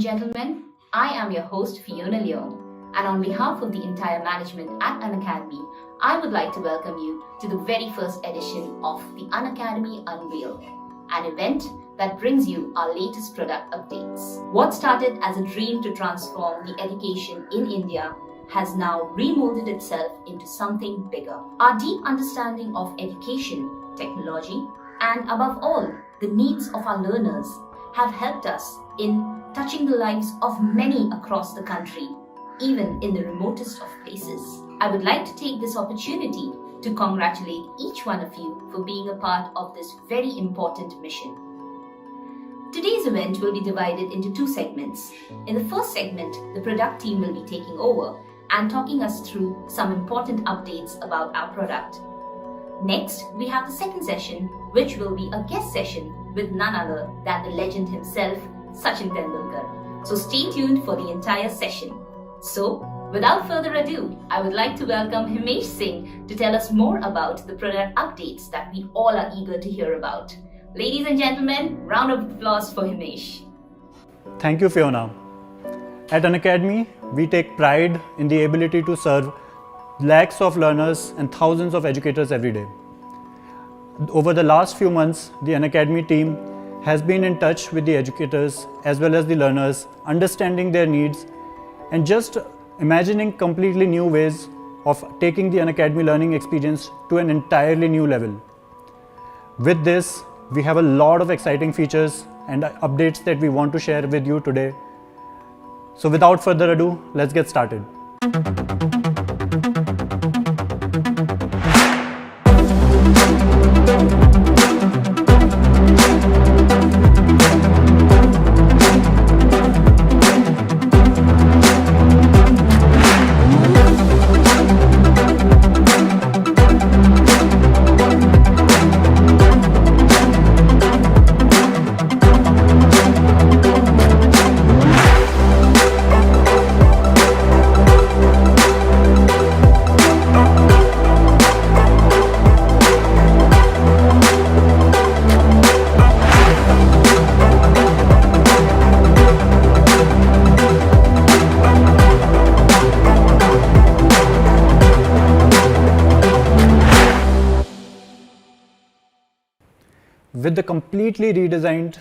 and gentlemen, I am your host Fiona Leon, and on behalf of the entire management at Unacademy, I would like to welcome you to the very first edition of the Unacademy Unveil, an event that brings you our latest product updates. What started as a dream to transform the education in India has now remolded itself into something bigger. Our deep understanding of education, technology, and above all, the needs of our learners have helped us in touching the lives of many across the country, even in the remotest of places. I would like to take this opportunity to congratulate each one of you for being a part of this very important mission. Today's event will be divided into two segments. In the first segment, the product team will be taking over and talking us through some important updates about our product. Next, we have the second session, which will be a guest session with none other than the legend himself, Sachin Tendulkar. So stay tuned for the entire session. So, without further ado, I would like to welcome Himesh Singh to tell us more about the product updates that we all are eager to hear about. Ladies and gentlemen, round of applause for Himesh. Thank you, Fiona. At Unacademy, we take pride in the ability to serve lakhs of learners and thousands of educators every day. Over the last few months, the Unacademy team has been in touch with the educators as well as the learners, understanding their needs and just imagining completely new ways of taking the Unacademy learning experience to an entirely new level. With this, we have a lot of exciting features and updates that we want to share with you today. So without further ado, let's get started. With the completely redesigned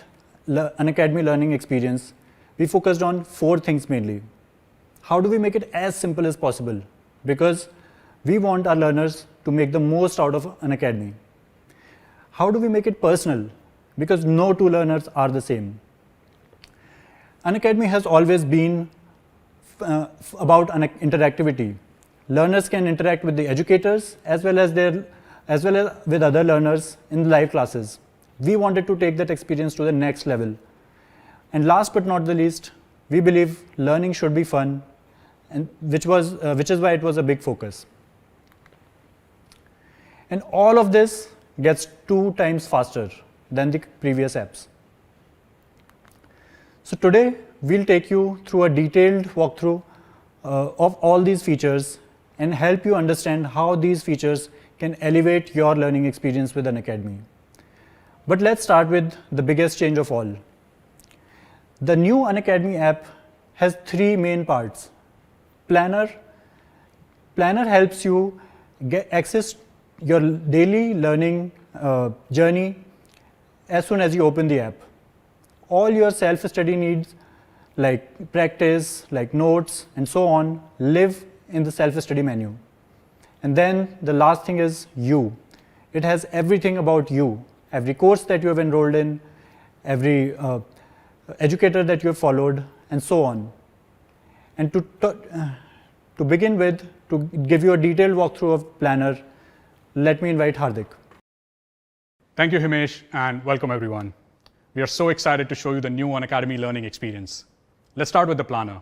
Unacademy learning experience, we focused on four things mainly. How do we make it as simple as possible? Because we want our learners to make the most out of Unacademy. How do we make it personal? Because no two learners are the same. Unacademy has always been about interactivity. Learners can interact with the educators as well as with other learners in live classes. We wanted to take that experience to the next level. And last but not the least, we believe learning should be fun, and which is why it was a big focus. And all of this gets 2 times faster than the previous apps. So today, we'll take you through a detailed walkthrough of all these features and help you understand how these features can elevate your learning experience with Unacademy. But let's start with the biggest change of all. The new Unacademy app has 3 main parts. Planner helps you get access your daily learning journey as soon as you open the app. All your self-study needs like practice, like notes and so on live in the self-study menu. And then the last thing is you. It has everything about you. Every course that you have enrolled in, every educator that you have followed, and so on. And to begin with, to give you a detailed walkthrough of Planner, let me invite Hardik. Thank you, Himesh, and welcome everyone. We are so excited to show you the new Unacademy learning experience. Let's start with the Planner.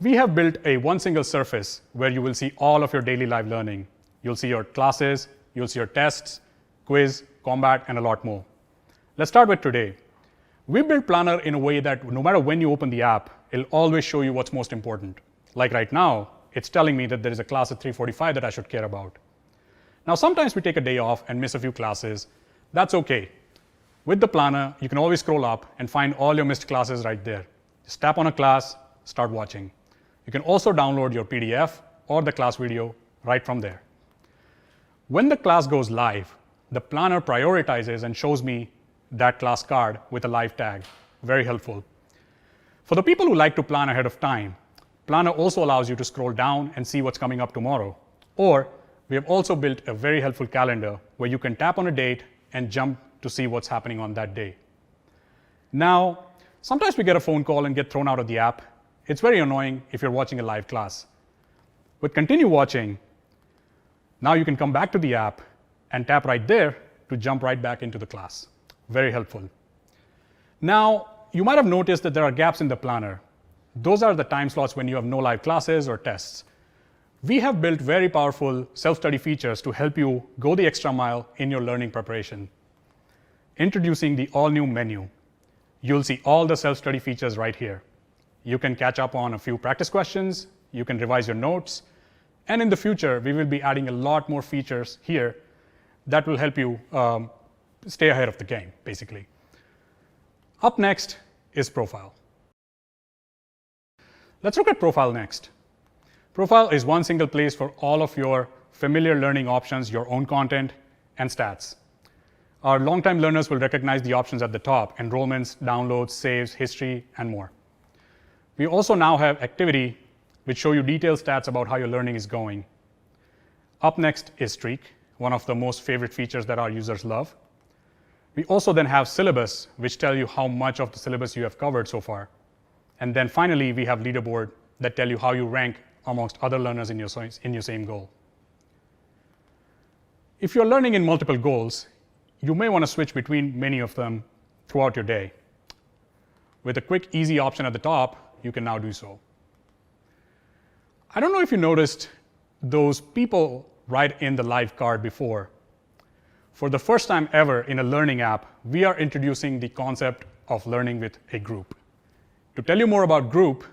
We have built a one single surface where you will see all of your daily live learning. You'll see your classes, you'll see your tests, quiz, combat, and a lot more. Let's start with today. We built Planner in a way that no matter when you open the app, it'll always show you what's most important. Like right now, it's telling me that there is a class at 3:45 that I should care about. Now, sometimes we take a day off and miss a few classes. That's okay. With the Planner, you can always scroll up and find all your missed classes right there. Just tap on a class, start watching. You can also download your PDF or the class video right from there. When the class goes live, the planner prioritizes and shows me that class card with a live tag. Very helpful. For the people who like to plan ahead of time, Planner also allows you to scroll down and see what's coming up tomorrow. Or we have also built a very helpful calendar where you can tap on a date and jump to see what's happening on that day. Now, sometimes we get a phone call and get thrown out of the app. It's very annoying if you're watching a live class. With Continue Watching, now you can come back to the app and tap right there to jump right back into the class. Very helpful. Now, you might have noticed that there are gaps in the planner. Those are the time slots when you have no live classes or tests. We have built very powerful self-study features to help you go the extra mile in your learning preparation. Introducing the all-new menu. You'll see all the self-study features right here. You can catch up on a few practice questions, you can revise your notes, and in the future, we will be adding a lot more features here that will help you stay ahead of the game, basically. Up next is Profile. Let's look at Profile next. Profile is one single place for all of your familiar learning options, your own content, and stats. Our longtime learners will recognize the options at the top: enrollments, downloads, saves, history, and more. We also now have Activity, which show you detailed stats about how your learning is going. Up next is Streak, one of the most favorite features that our users love. We also then have Syllabus, which tell you how much of the syllabus you have covered so far. And then finally, we have Leaderboard that tell you how you rank amongst other learners in your same goal. If you're learning in multiple goals, you may want to switch between many of them throughout your day. With a quick, easy option at the top, you can now do so. I don't know if you noticed those people right in the live card before. For the first time ever in a learning app, we are introducing the concept of learning with a group. To tell you more about group,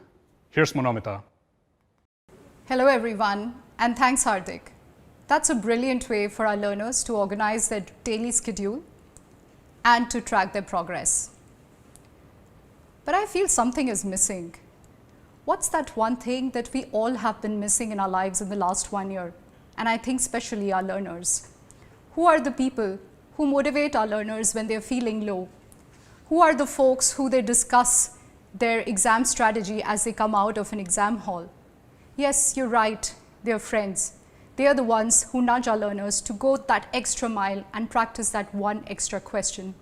here's Monomita. Hello everyone, and thanks Hardik. That's a brilliant way for our learners to organize their daily schedule and to track their progress. But I feel something is missing. What's that one thing that we all have been missing in our lives in the last 1 year? And I think especially our learners. Who are the people who motivate our learners when they're feeling low? Who are the folks who they discuss their exam strategy as they come out of an exam hall? Yes, you're right, they're friends. They are the ones who nudge our learners to go that extra mile and practice that one extra question.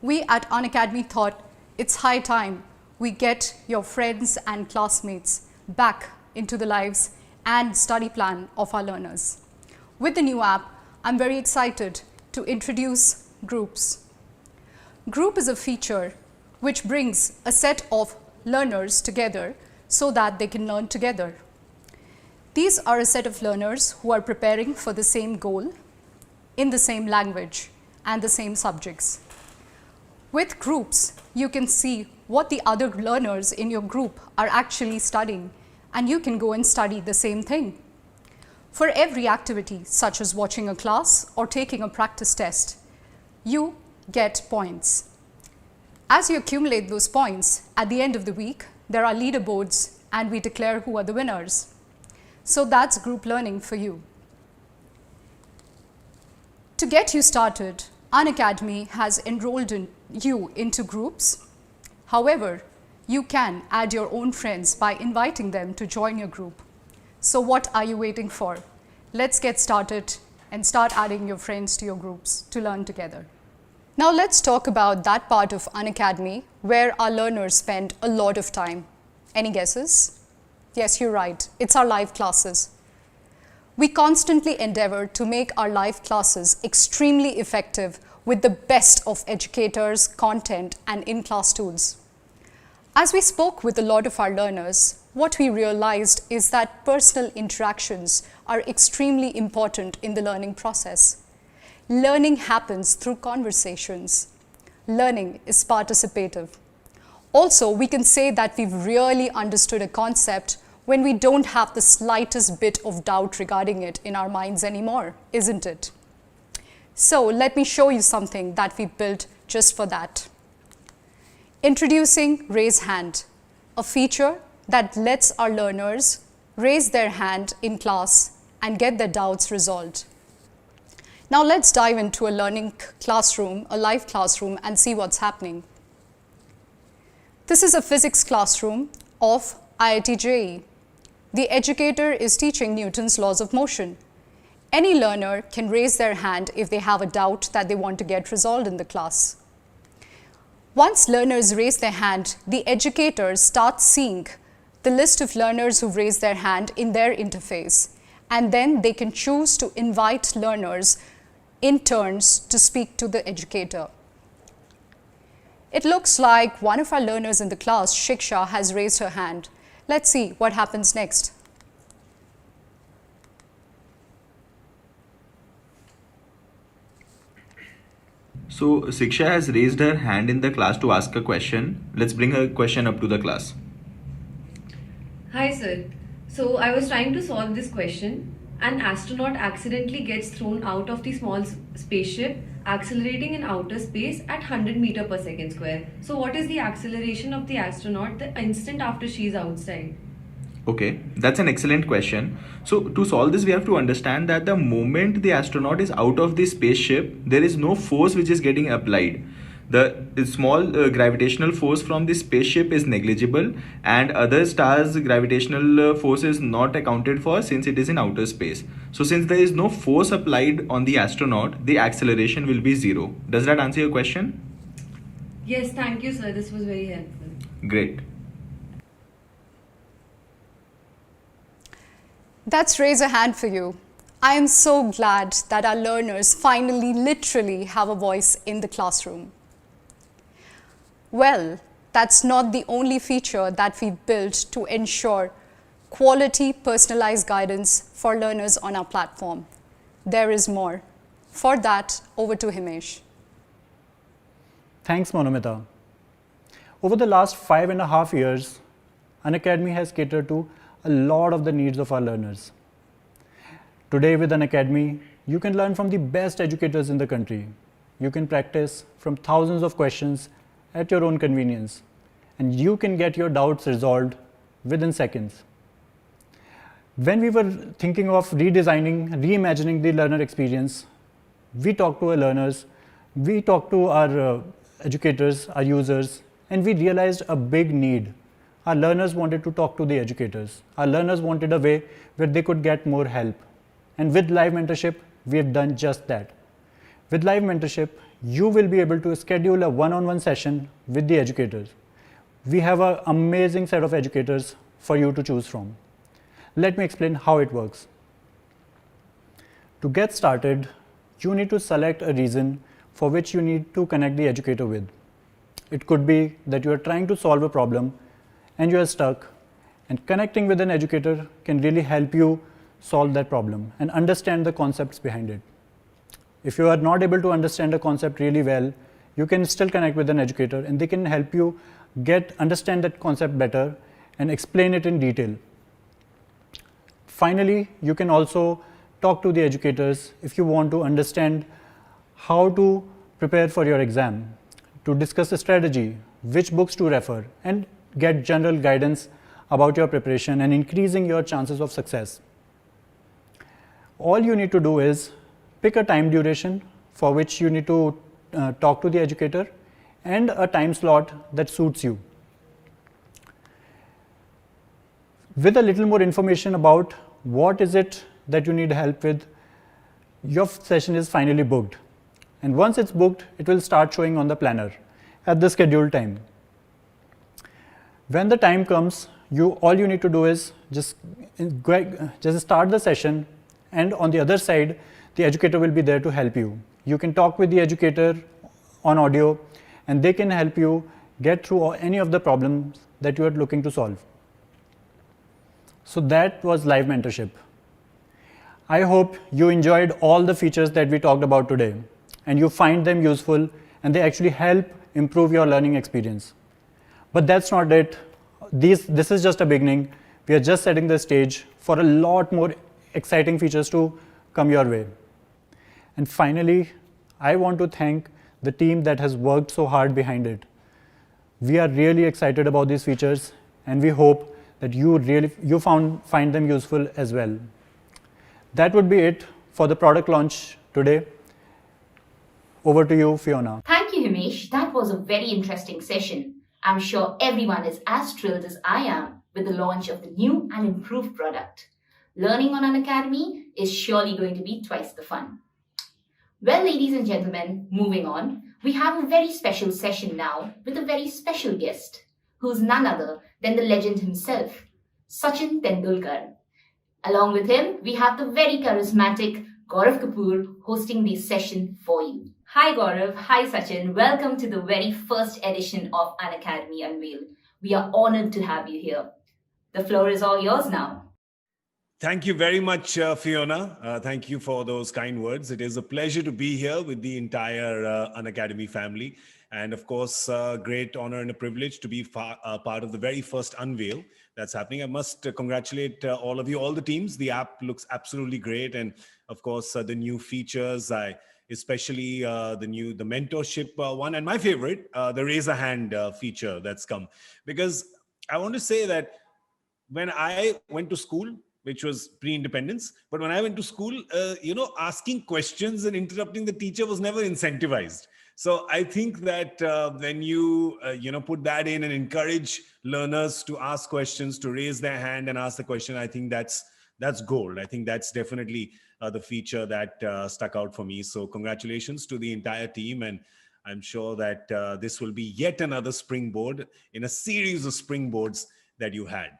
We at Unacademy thought it's high time we get your friends and classmates back into the lives and study plan of our learners. With the new app, I'm very excited to introduce Groups. Group is a feature which brings a set of learners together so that they can learn together. These are a set of learners who are preparing for the same goal in the same language and the same subjects. With Groups, you can see what the other learners in your group are actually studying, and you can go and study the same thing. For every activity, such as watching a class or taking a practice test, you get points. As you accumulate those points, at the end of the week, there are leaderboards and we declare who are the winners. So that's group learning for you. To get you started, Unacademy has enrolled you into groups. However, you can add your own friends by inviting them to join your group. So what are you waiting for? Let's get started and start adding your friends to your groups to learn together. Now let's talk about that part of Unacademy where our learners spend a lot of time. Any guesses? Yes, you're right. It's our live classes. We constantly endeavor to make our live classes extremely effective with the best of educators, content, and in-class tools. As we spoke with a lot of our learners, what we realized is that personal interactions are extremely important in the learning process. Learning happens through conversations. Learning is participative. Also, we can say that we've really understood a concept when we don't have the slightest bit of doubt regarding it in our minds anymore, isn't it? So let me show you something that we built just for that. Introducing Raise Hand, a feature that lets our learners raise their hand in class and get their doubts resolved. Now let's dive into a learning classroom, a live classroom, and see what's happening. This is a physics classroom of IIT JEE. The educator is teaching Newton's laws of motion. Any learner can raise their hand if they have a doubt that they want to get resolved in the class. Once learners raise their hand, the educator starts seeing the list of learners who've raised their hand in their interface, and then they can choose to invite learners in turns to speak to the educator. It looks like one of our learners in the class, Shiksha, has raised her hand. Let's see what happens next. So Siksha has raised her hand in the class to ask a question. Let's bring her question up to the class. Hi sir. So I was trying to solve this question. An astronaut accidentally gets thrown out of the small spaceship accelerating in outer space at 100 meters per second square. So what is the acceleration of the astronaut the instant after she is outside? Okay, that's an excellent question. So to solve this, we have to understand that the moment the astronaut is out of the spaceship, there is no force which is getting applied. The small gravitational force from the spaceship is negligible, and other stars' gravitational force is not accounted for since it is in outer space. So since there is no force applied on the astronaut, the acceleration will be zero. Does that answer your question? Yes, thank you sir. This was very helpful. Great. That's raise a hand for you. I am so glad that our learners finally literally have a voice in the classroom. Well, that's not the only feature that we've built to ensure quality personalized guidance for learners on our platform. There is more. For that, over to Himesh. Thanks, Monumita. Over the last 5.5 years, Unacademy has catered to a lot of the needs of our learners. Today with Unacademy, you can learn from the best educators in the country. You can practice from thousands of questions at your own convenience, and you can get your doubts resolved within seconds. When we were thinking of reimagining the learner experience, we talked to our learners, we talked to our educators, our users, and we realized a big need. Our learners wanted to talk to the educators. Our learners wanted a way where they could get more help. And with live mentorship, we have done just that. With live mentorship, you will be able to schedule a one-on-one session with the educators. We have an amazing set of educators for you to choose from. Let me explain how it works. To get started, you need to select a reason for which you need to connect the educator with. It could be that you are trying to solve a problem and you are stuck, and connecting with an educator can really help you solve that problem and understand the concepts behind it. If you are not able to understand a concept really well, you can still connect with an educator and they can help you understand that concept better and explain it in detail. Finally, you can also talk to the educators if you want to understand how to prepare for your exam, to discuss a strategy, which books to refer, and get general guidance about your preparation and increasing your chances of success. All you need to do is pick a time duration for which you need to talk to the educator and a time slot that suits you. With a little more information about what is it that you need help with, your session is finally booked. And once it's booked, it will start showing on the planner at the scheduled time. When the time comes, all you need to do is just start the session, and on the other side, the educator will be there to help you. You can talk with the educator on audio, and they can help you get through any of the problems that you are looking to solve. So that was live mentorship. I hope you enjoyed all the features that we talked about today, and you find them useful, and they actually help improve your learning experience. But that's not it. This is just a beginning. We are just setting the stage for a lot more exciting features to come your way. And finally, I want to thank the team that has worked so hard behind it. We are really excited about these features, and we hope that you find them useful as well. That would be it for the product launch today. Over to you, Fiona. Thank you, Himesh. That was a very interesting session. I'm sure everyone is as thrilled as I am with the launch of the new and improved product. Learning on Unacademy is surely going to be twice the fun. Well, ladies and gentlemen, moving on, we have a very special session now with a very special guest, who's none other than the legend himself, Sachin Tendulkar. Along with him, we have the very charismatic Gaurav Kapoor hosting this session for you. Hi Gaurav, hi Sachin, welcome to the very first edition of Unacademy Unveil. We are honored to have you here. The floor is all yours now. Thank you very much, Fiona. Thank you for those kind words. It is a pleasure to be here with the entire Unacademy family. And of course, great honor and a privilege to be part of the very first unveil that's happening. I must congratulate all of you, all the teams. The app looks absolutely great. And of course, the new features, especially the mentorship one. And my favorite, the raise a hand feature that's come. Because I want to say that when I went to school, which was pre-independence, but when I went to school, asking questions and interrupting the teacher was never incentivized. So I think that when you put that in and encourage learners to ask questions, to raise their hand and ask the question, I think that's gold. I think that's definitely the feature that stuck out for me. So congratulations to the entire team, and I'm sure that this will be yet another springboard in a series of springboards that you had.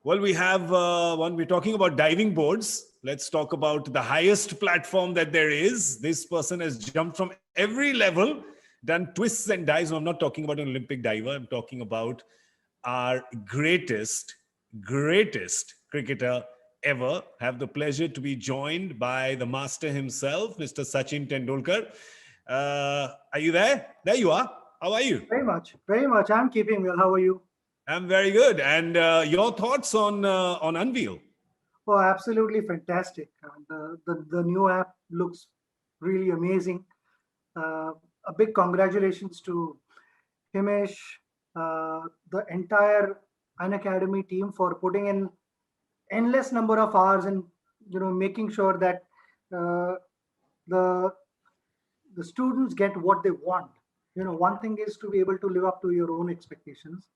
Well, we have one. We're talking about diving boards. Let's talk about the highest platform that there is. This person has jumped from every level, done twists and dives. I'm not talking about an Olympic diver. I'm talking about our greatest cricketer ever. Have the pleasure to be joined by the master himself, Mr. Sachin Tendulkar. Are you there? There you are. How are you? Very much. I'm keeping well. How are you? I'm very good. And your thoughts on Unveil? Oh, absolutely fantastic. The new app looks really amazing. A big congratulations to Himesh, the entire Unacademy team for putting in endless number of hours and making sure that the students get what they want. One thing is to be able to live up to your own expectations.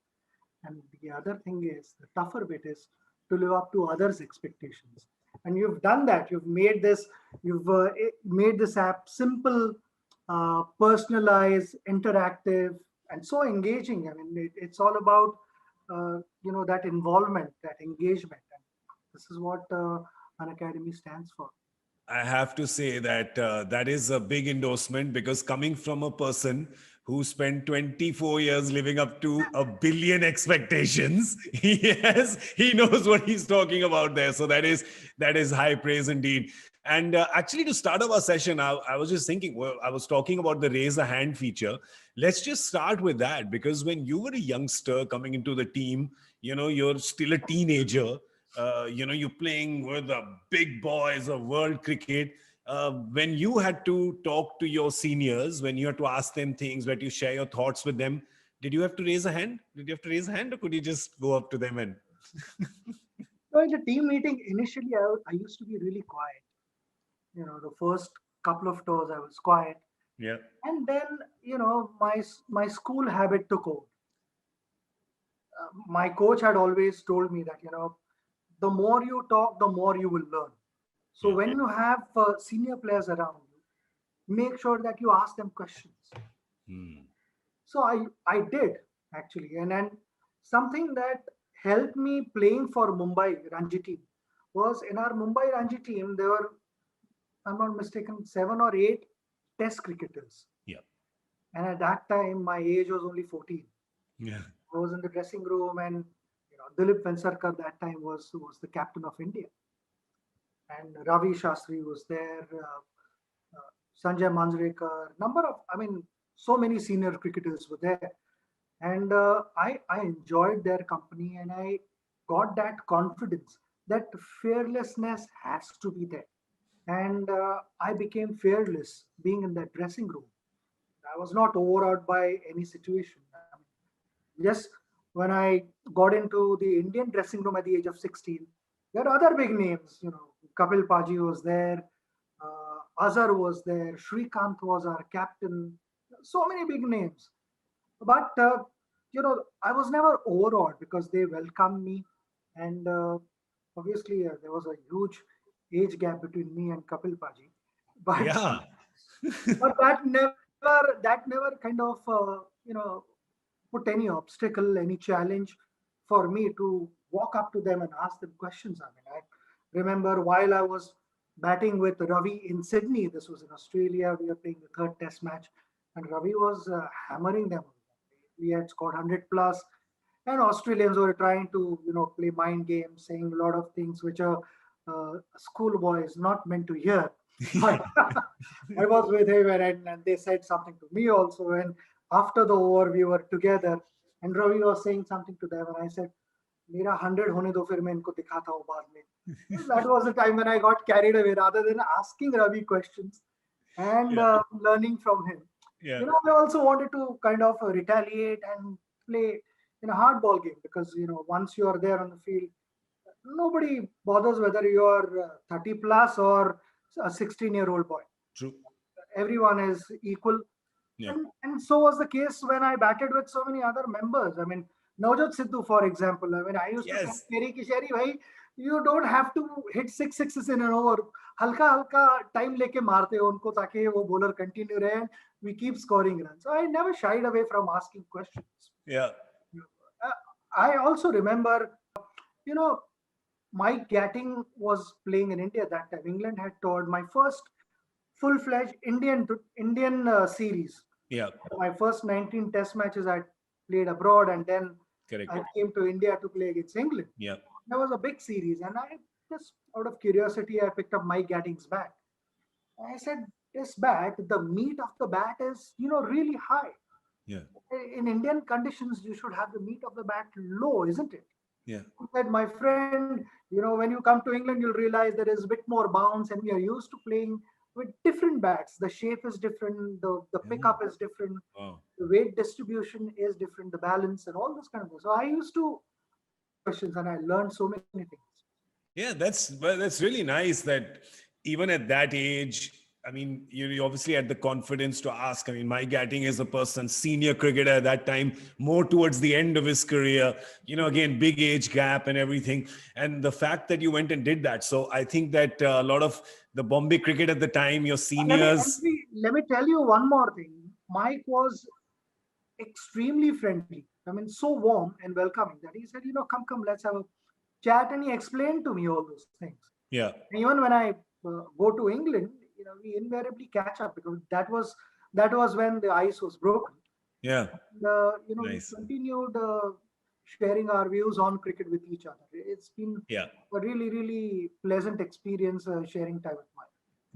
And the other thing is, the tougher bit is to live up to others' expectations. And you've done that. You've made this app simple, personalized, interactive, and so engaging. I mean, it's all about that involvement, that engagement. And this is what Unacademy stands for. I have to say that that is a big endorsement, because coming from a person who spent 24 years living up to 1 billion expectations, yes, he knows what he's talking about there. So that is high praise indeed. And actually, to start off our session, I was just thinking, well, I was talking about the raise a hand feature. Let's just start with that, because when you were a youngster coming into the team, you're still a teenager. You're playing with the big boys of world cricket. When you had to talk to your seniors, when you had to ask them things, where you share your thoughts with them, did you have to raise a hand? Or could you just go up to them and? So in the team meeting, initially I used to be really quiet. The first couple of tours I was quiet. Yeah. And then, my school habit took over. My coach had always told me that, the more you talk, the more you will learn. So when you have senior players around you, make sure that you ask them questions. So I did, actually. And then something that helped me playing for Mumbai Ranji team was, in our Mumbai Ranji team, there were, if I'm not mistaken, 7 or 8 test cricketers. Yeah. And at that time, my age was only 14. Yeah. I was in the dressing room, and Dilip Vengsarkar that time was the captain of India. And Ravi Shastri was there, Sanjay Manjrekar, so many senior cricketers were there. And I enjoyed their company, and I got that confidence, that fearlessness has to be there. And I became fearless being in that dressing room. I was not overawed by any situation. Yes, when I got into the Indian dressing room at the age of 16, there are other big names. Kapil Paji was there, Azhar was there, Shrikant was our captain. So many big names. But I was never overawed because they welcomed me, and obviously there was a huge age gap between me and Kapil Paji. But Yeah. but that never kind of put any obstacle, any challenge for me to walk up to them and ask them questions. I mean, I remember while I was batting with Ravi in Sydney, this was in Australia, we were playing the third test match, and Ravi was hammering them. We had scored 100 plus, and Australians were trying to play mind games, saying a lot of things which a schoolboy is not meant to hear. But I was with him, and they said something to me also. And after the over, we were together, and Ravi was saying something to them, and I said, "मेरा 100 होने दो, फिर मैं इनको दिखाता हूँ बाद में." That was the time when I got carried away. Rather than asking Ravi questions and Yeah. learning from him, Yeah. I also wanted to kind of retaliate and play in a hardball game because once you are there on the field, nobody bothers whether you are 30 plus or a 16-year-old boy. True. Everyone is equal. Yeah. And so was the case when I batted with so many other members. I mean, Navjot Sidhu, for example. I mean, I used to Yes. say, Teri ki sheri, bhai, you don't have to hit 6 sixes in an over. Halka halka time leke marte ho unko ताकि वो bowler continue रहे and we keep scoring runs. So I never shied away from asking questions. Yeah. Uh, I also remember, you know, Mike Gatting was playing in India that time. England had toured my first full-fledged Indian series. Yeah. My first 19 Test matches I played abroad, and then Correct. I came to India to play against England. Yeah. That was a big series, and I just out of curiosity I picked up Mike Gatting's bat. I said, "This bat, the meat of the bat is really high. Yeah. In Indian conditions, you should have the meat of the bat low, isn't it?" Yeah. He said, "My friend, when you come to England, you'll realize there is a bit more bounce, and we are used to playing with different bats. The shape is different, the pickup is different, Wow. the weight distribution is different, the balance, and all this kind of thing." So I used to questions, and I learned so many things. Yeah, that's really nice that even at that age, I mean, you obviously had the confidence to ask. I mean, Mike Gatting is a person, senior cricketer at that time, more towards the end of his career, again, big age gap and everything. And the fact that you went and did that. So I think that a lot of the Bombay cricket at the time, your seniors. Let me tell you one more thing. Mike was extremely friendly. I mean, so warm and welcoming that he said, come, let's have a chat. And he explained to me all those things. Yeah. And even when I go to England, we invariably catch up because that was when the ice was broken. Yeah. And, Nice. we continued sharing our views on cricket with each other. It's been Yeah. a really, really pleasant experience sharing time with Mike.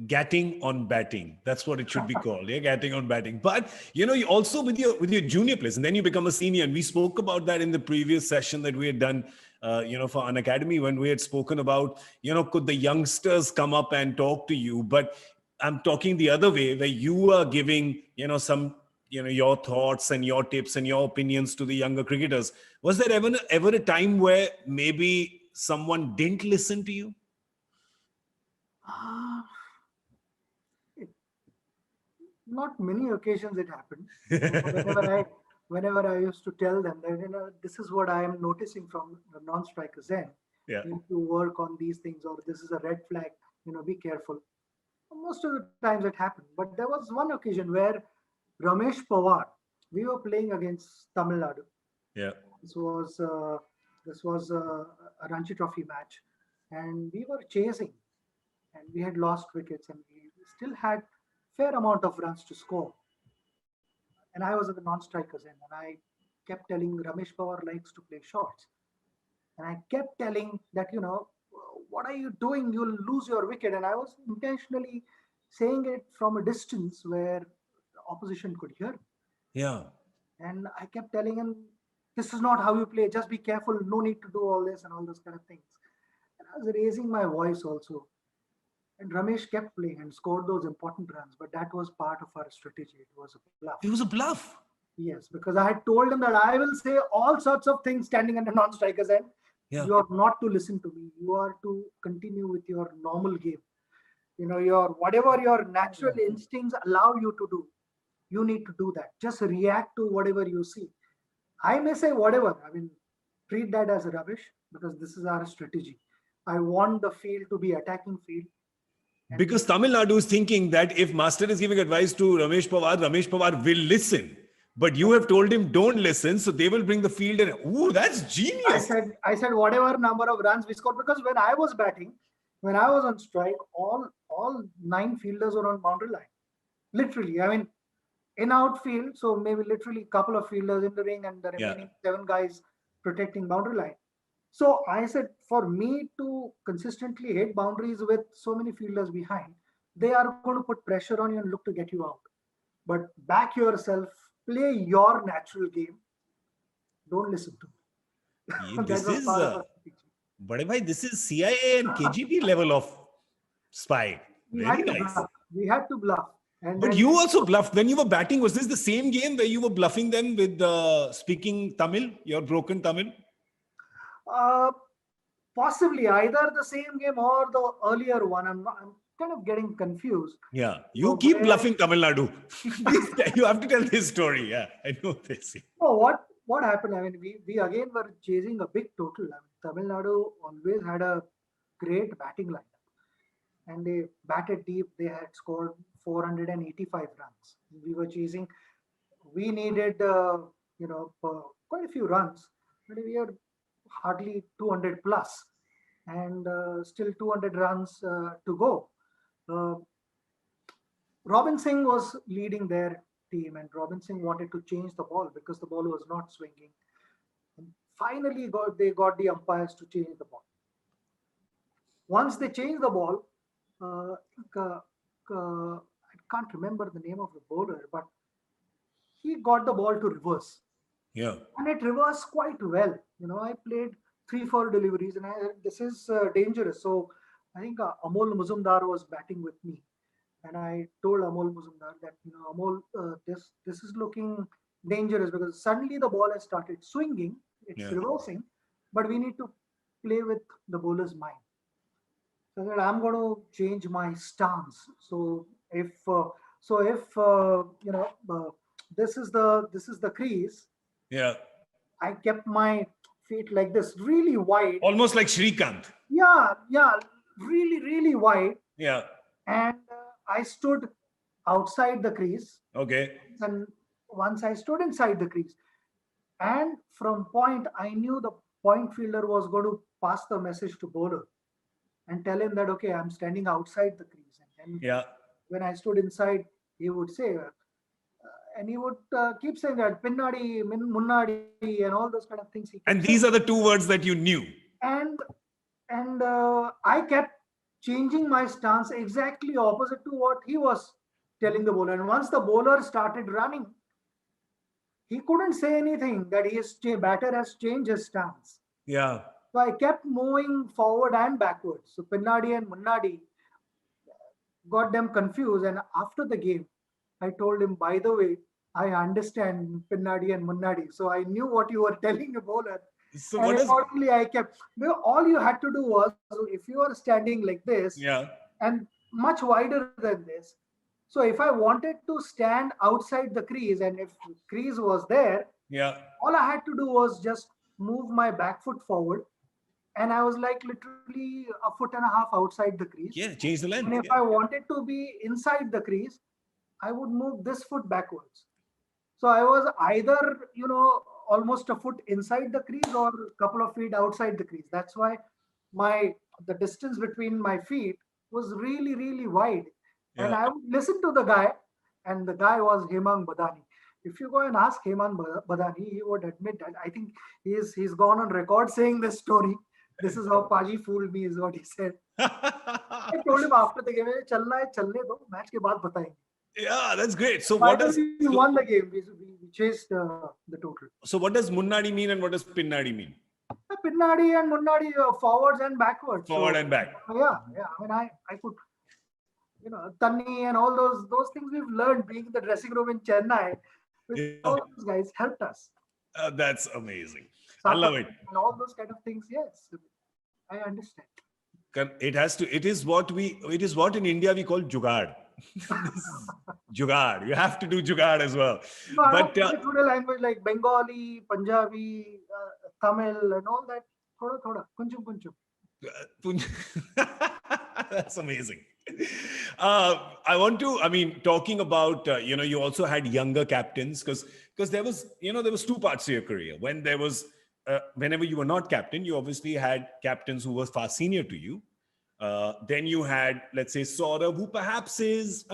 Gatting on batting. That's what it should be called. Yeah, gatting on batting. But you also with your junior players, and then you become a senior. And we spoke about that in the previous session that we had done, for Unacademy, when we had spoken about, could the youngsters come up and talk to you? But I'm talking the other way, where you are giving, some, your thoughts and your tips and your opinions to the younger cricketers. Was there ever a time where maybe someone didn't listen to you? Not many occasions it happened. Whenever I used to tell them that this is what I am noticing from the non-strikers end. Yeah. You need to work on these things, or this is a red flag. Be careful. Most of the times it happened, but there was one occasion where Ramesh Pawar, we were playing against Tamil Nadu. Yeah. This was a Ranji Trophy match, and we were chasing, and we had lost wickets, and we still had fair amount of runs to score. And I was at the non-strikers end, and I kept telling Ramesh Pawar likes to play shots, and I kept telling that what are you doing? You'll lose your wicket. And I was intentionally saying it from a distance where the opposition could hear me. Yeah. And I kept telling him, this is not how you play. Just be careful. No need to do all this and all those kind of things. And I was raising my voice also. And Ramesh kept playing and scored those important runs. But that was part of our strategy. It was a bluff. It was a bluff. Yes, because I had told him that I will say all sorts of things standing at a non-striker's end. Yeah. You are not to listen to me. You are to continue with your normal game. Your whatever your natural instincts allow you to do, you need to do that. Just react to whatever you see. I may say whatever. I mean, treat that as rubbish because this is our strategy. I want the field to be attacking field. Because Tamil Nadu is thinking that if Master is giving advice to Ramesh Pawar will listen. But you have told him don't listen, so they will bring the field and ooh, that's genius. I said whatever number of runs we scored, because when I was batting, when I was on strike, all 9 fielders were on boundary line. Literally, I mean, in outfield, so maybe literally a couple of fielders in the ring and the remaining 7 guys protecting boundary line. So I said, for me to consistently hit boundaries with so many fielders behind, they are going to put pressure on you and look to get you out. But back yourself, play your natural game. Don't listen to me. This is, but bhai, this is CIA and KGB level of spy. Very nice. We had to bluff. And but you also bluffed when you were batting. Was this the same game where you were bluffing them with speaking Tamil, your broken Tamil? Possibly either the same game or the earlier one. I'm kind of getting confused. Yeah, you keep bluffing Tamil Nadu. You have to tell this story. Yeah, I know this. Oh, what happened? I mean, we again were chasing a big total. I mean, Tamil Nadu always had a great batting lineup, and they batted deep. They had scored 485 runs. We were chasing. We needed, quite a few runs, but we had hardly 200 plus, and still 200 runs to go. Robin Singh was leading their team, and Robin Singh wanted to change the ball because the ball was not swinging. And finally, they got the umpires to change the ball. Once they changed the ball, I can't remember the name of the bowler, but he got the ball to reverse. Yeah. And it reversed quite well. I played 3-4 deliveries, and this is dangerous. So I think Amol Muzumdar was batting with me. And I told Amol Muzumdar that, Amol, this is looking dangerous because suddenly the ball has started swinging, it's reversing, but we need to play with the bowler's mind. So that I'm going to change my stance. So if this is the crease. Yeah. I kept my feet like this, really wide. Almost like Shrikant. Yeah, really, really wide. Yeah. And I stood outside the crease. Okay. And once I stood inside the crease, and from point, I knew the point fielder was going to pass the message to bowler and tell him that, okay, I'm standing outside the crease. And then when I stood inside, he would say, and he would keep saying that pinnadi, munnadi, and all those kind of things. And these are the 2 words that you knew. And I kept changing my stance exactly opposite to what he was telling the bowler. And once the bowler started running, he couldn't say anything that his batter has changed his stance. Yeah. So I kept moving forward and backwards. So Pinnadi and Munnadi got them confused. And after the game, I told him, by the way, I understand Pinnadi and Munnadi. So I knew what you were telling the bowler. So and accordingly, I kept. All you had to do was, if you are standing like this, and much wider than this. So if I wanted to stand outside the crease, and if the crease was there, all I had to do was just move my back foot forward, and I was like literally 1.5 feet outside the crease. Yeah, change the length. And if I wanted to be inside the crease, I would move this foot backwards. So I was either, almost a foot inside the crease or a couple of feet outside the crease. That's why the distance between my feet was really, really wide. Yeah. And I would listen to the guy, and the guy was Hemang Badani. If you go and ask Hemang Badani, he would admit that. I think he's gone on record saying this story. This is how Paji fooled me, is what he said. I told him after the game, chalna hai, chalne do, match ke baad batayenge. Yeah, that's great. So what does we won the game? We chased the total. So what does Munnadi mean and what does Pinnadi mean? Pinnadi and Munnadi, forwards and backwards. Forward and back. Yeah. I mean, I could, Tanni and all those things we've learned being in the dressing room in Chennai. All those guys helped us. That's amazing. I love it. And all those kind of things. Yes, I understand. It is what in India we call jugaad. Jugaad. You have to do jugaad as well. No, I But have a language like Bengali, Punjabi, Tamil, and all that. Thoda, kunchum, kunchum. that's amazing. Talking about, you also had younger captains because there was two parts to your career. When there was, whenever you were not captain, you obviously had captains who were far senior to you. Then you had, let's say, Saurabh, who perhaps is,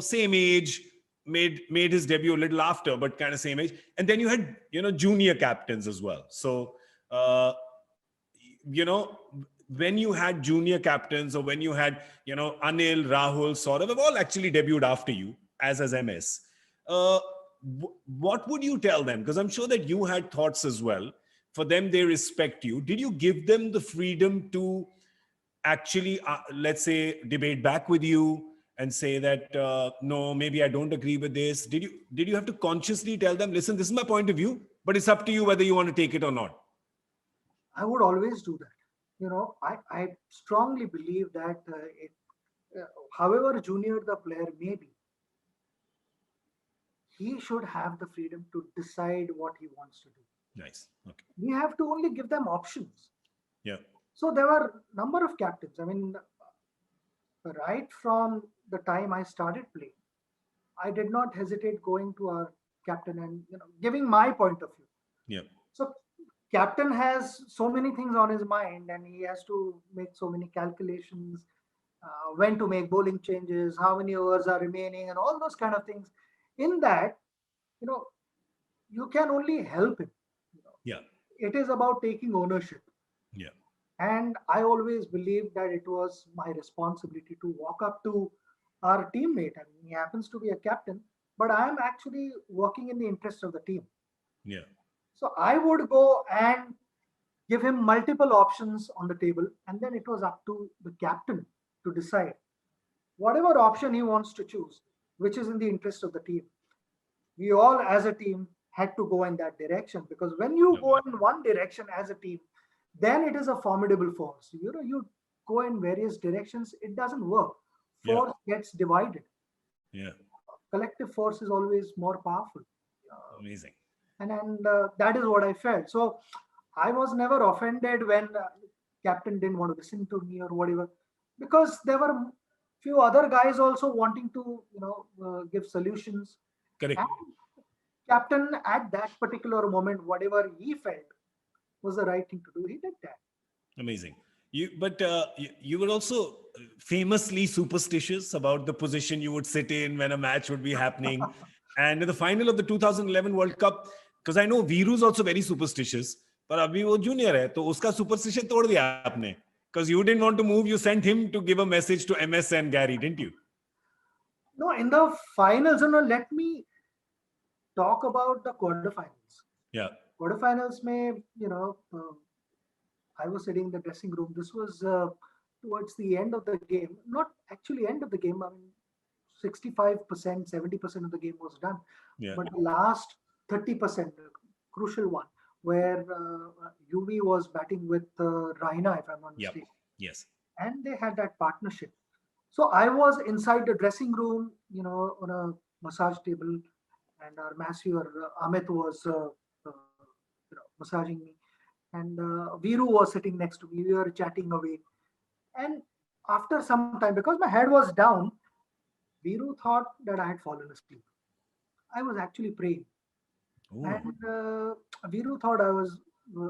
same age, made his debut a little after, but kind of same age. And then you had, junior captains as well. So, when you had junior captains or when you had, Anil, Rahul, Saurabh have all actually debuted after you as MS. What would you tell them? Because I'm sure that you had thoughts as well. For them, they respect you. Did you give them the freedom to actually, let's say, debate back with you and say that, no, maybe I don't agree with this? Did you have to consciously tell them, listen, this is my point of view, but it's up to you whether you want to take it or not? I would always do that. I strongly believe that however junior the player may be, he should have the freedom to decide what he wants to do. Nice. Okay. We have to only give them options. Yeah. So there were a number of captains. Right from the time I started playing, I did not hesitate going to our captain and giving my point of view. Yeah. So captain has so many things on his mind and he has to make so many calculations, when to make bowling changes, how many overs are remaining, and all those kind of things. In that, you can only help him. Yeah. It is about taking ownership. Yeah. And I always believed that it was my responsibility to walk up to our teammate. He happens to be a captain, but I am actually working in the interest of the team. Yeah. So I would go and give him multiple options on the table, and then it was up to the captain to decide whatever option he wants to choose, which is in the interest of the team. We all as a team had to go in that direction, because when you go in one direction as a team, then it is a formidable force. You go in various directions, it doesn't work. Force gets divided. Yeah. Collective force is always more powerful. Amazing. And that is what I felt. So I was never offended when captain didn't want to listen to me or whatever, because there were few other guys also wanting to give solutions. Correct. And captain at that particular moment, whatever he felt was the right thing to do, he did that. Amazing. You were also famously superstitious about the position you would sit in when a match would be happening. And in the final of the 2011 World Cup, because I know Viru is also very superstitious, but abhi wo junior hai, to uska superstition tod diya aapne. Because you didn't want to move, you sent him to give a message to MS and Gary, didn't you? No, in the finals, let me talk about the quarterfinals. Yeah. Quarterfinals may, I was sitting in the dressing room. This was towards the end of the game. Not actually end of the game. 65%, 70% of the game was done. Yeah. But the last 30%, crucial one, where UV was batting with Raina, if I'm not mistaken. Yes. And they had that partnership. So I was inside the dressing room, on a massage table, and our masseur Amit was massaging me, and Viru was sitting next to me. We were chatting away, and after some time, because my head was down, Viru thought that I had fallen asleep. I was actually praying. Ooh. And Viru thought I was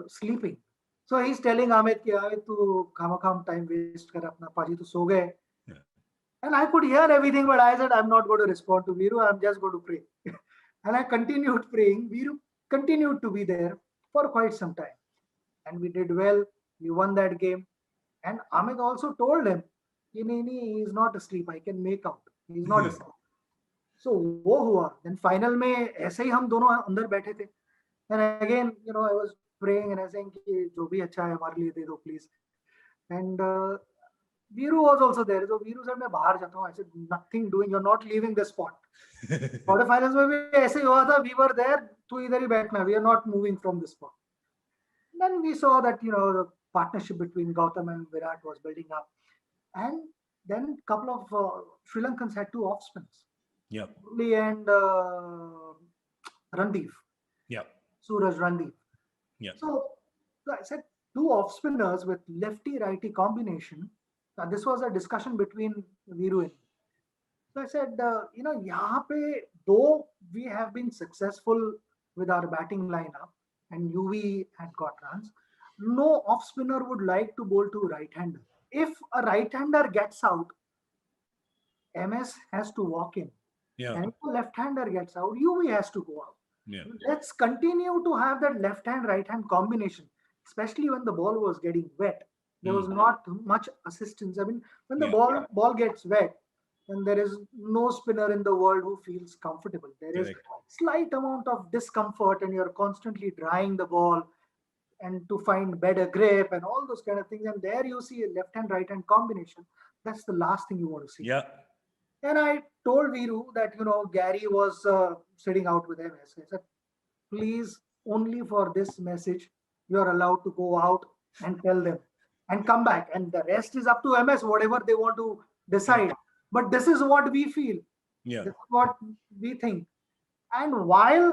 sleeping. So he's telling Amit, ki Amit, tu kham time waste kar apna, Paji tu so gaye. Yeah. And I could hear everything, but I said, I'm not going to respond to Viru. I'm just going to pray. And I continued praying. Viru continued to be there for quite some time. And we did well. We won that game. And Amit also told him, he is not asleep. I can make out. He's not asleep. So वो हुआ. Then final में ऐसे ही हम दोनों अंदर बैठे थे. And again, I was praying and I was saying कि जो भी अच्छा है हमारे लिए दे दो please. And Viru was also there. So Viru said, मैं बाहर जाता हूँ. I said, nothing doing. You're not leaving this spot. Quarterfinals में भी ऐसे ही हुआ था. We were there. तू इधर ही बैठना. We are not moving from this spot. Then we saw that the partnership between Gautam and Virat was building up, and then a couple of Sri Lankans had two off spins. Yeah. Murali and Randeep. Yeah. Suraj Randeep. Yeah. So I said two off spinners with lefty righty combination. This was a discussion between Viru and me. So I said, यहाँ पे though we have been successful with our batting lineup and UV had got runs, no off spinner would like to bowl to right-hander. If a right-hander gets out, MS has to walk in. Yeah. And if a left-hander gets out, UV has to go out. Yeah. Let's continue to have that left-hand, right-hand combination, especially when the ball was getting wet. There was not much assistance. I mean, when the ball gets wet, then there is no spinner in the world who feels comfortable. There is slight amount of discomfort and you're constantly drying the ball and to find better grip and all those kind of things. And there you see a left-hand, right-hand combination. That's the last thing you want to see. Yeah. And I told Viru that, Gary was sitting out with MS. I said, please, only for this message, you're allowed to go out and tell them and come back. And the rest is up to MS, whatever they want to decide. But this is what we feel. Yeah. This is what we think. And while,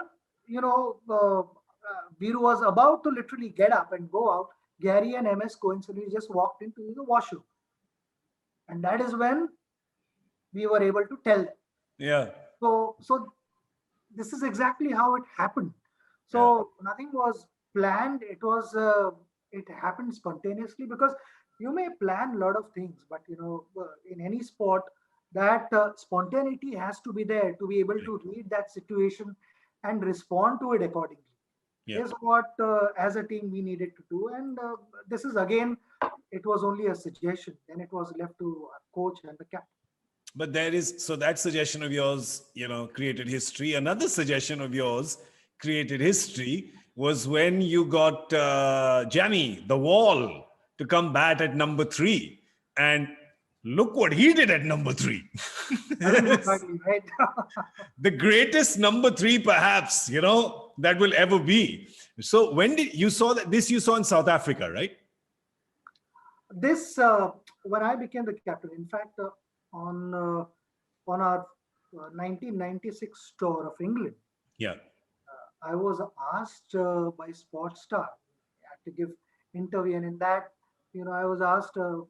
Viru was about to literally get up and go out, Gary and MS coincidentally just walked into the washroom. And that is when we were able to tell them. Yeah. So this is exactly how it happened. So nothing was planned. It happened spontaneously, because you may plan a lot of things, but in any sport, that spontaneity has to be there to be able to read that situation and respond to it accordingly. Is what as a team we needed to do. And this is again, it was only a suggestion. Then it was left to our coach and the captain. But so that suggestion of yours, created history. Another suggestion of yours created history was when you got Jamie, the Wall, to come bat at number 3. And look what he did at number 3. Right. The greatest number 3, perhaps, that will ever be. So when did you saw that? This you saw in South Africa, right? This, when I became the captain, in fact, on our 1996 tour of England, I was asked by Sportstar to give interview, and in that, I was asked a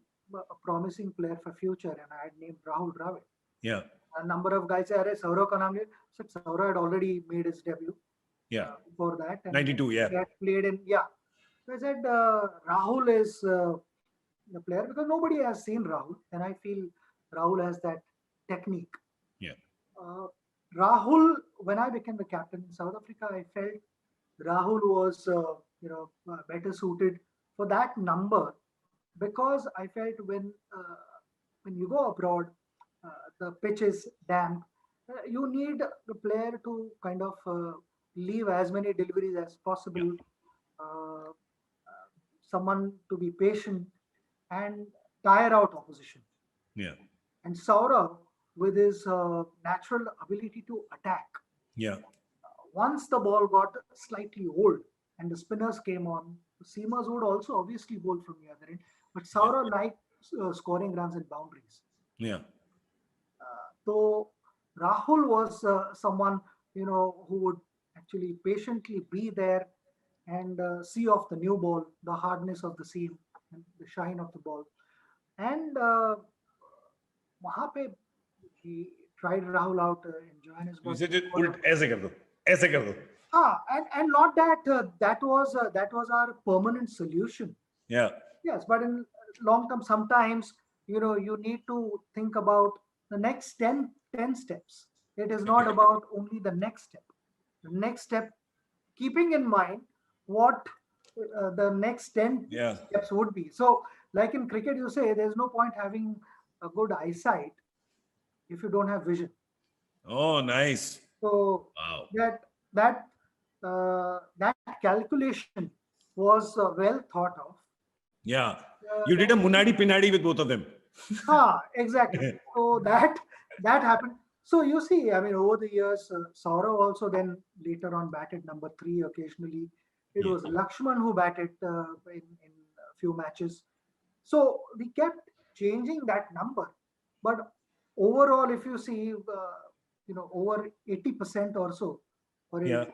promising player for future, and I had named Rahul Dravid. Yeah. A number of guys said, Saurav ka naam liya. I said Saurav had already made his debut. Yeah. Before that. And 92, he had played in, So I said, Rahul is the player, because nobody has seen Rahul, and I feel Rahul has that technique. Yeah. Rahul, when I became the captain in South Africa, I felt Rahul was, better suited for that number, because I felt when you go abroad, the pitch is damp. You need the player to kind of leave as many deliveries as possible. Someone to be patient and tire out opposition. Yeah. And Saurav, with his natural ability to attack. Yeah. Once the ball got slightly old and the spinners came on, the seamers would also obviously bowl from the other end. But Saurav liked scoring runs and boundaries. Yeah. So Rahul was someone, who would actually patiently be there and see off the new ball, the hardness of the seam, and the shine of the ball. And वहाँ पे he tried Rahul out in Johannesburg. You said ऐसे कर दो, ऐसे कर दो. And not that that was our permanent solution. Yeah. Yes, but in long term, sometimes you need to think about the next 10 steps. It is not about only the next step. The next step, keeping in mind what the next 10 steps would be. So, like in cricket, you say there's no point having a good eyesight if you don't have vision. Oh, nice. So that calculation was well thought of. Yeah. You did a Munadi Pinadi with both of them. Exactly. So that happened. So you see, I mean, over the years, Saurav also then later on batted number three occasionally. It Yeah. was Lakshman who batted in a few matches. So we kept changing that number. But overall, if you see, over 80% or so, or Yeah.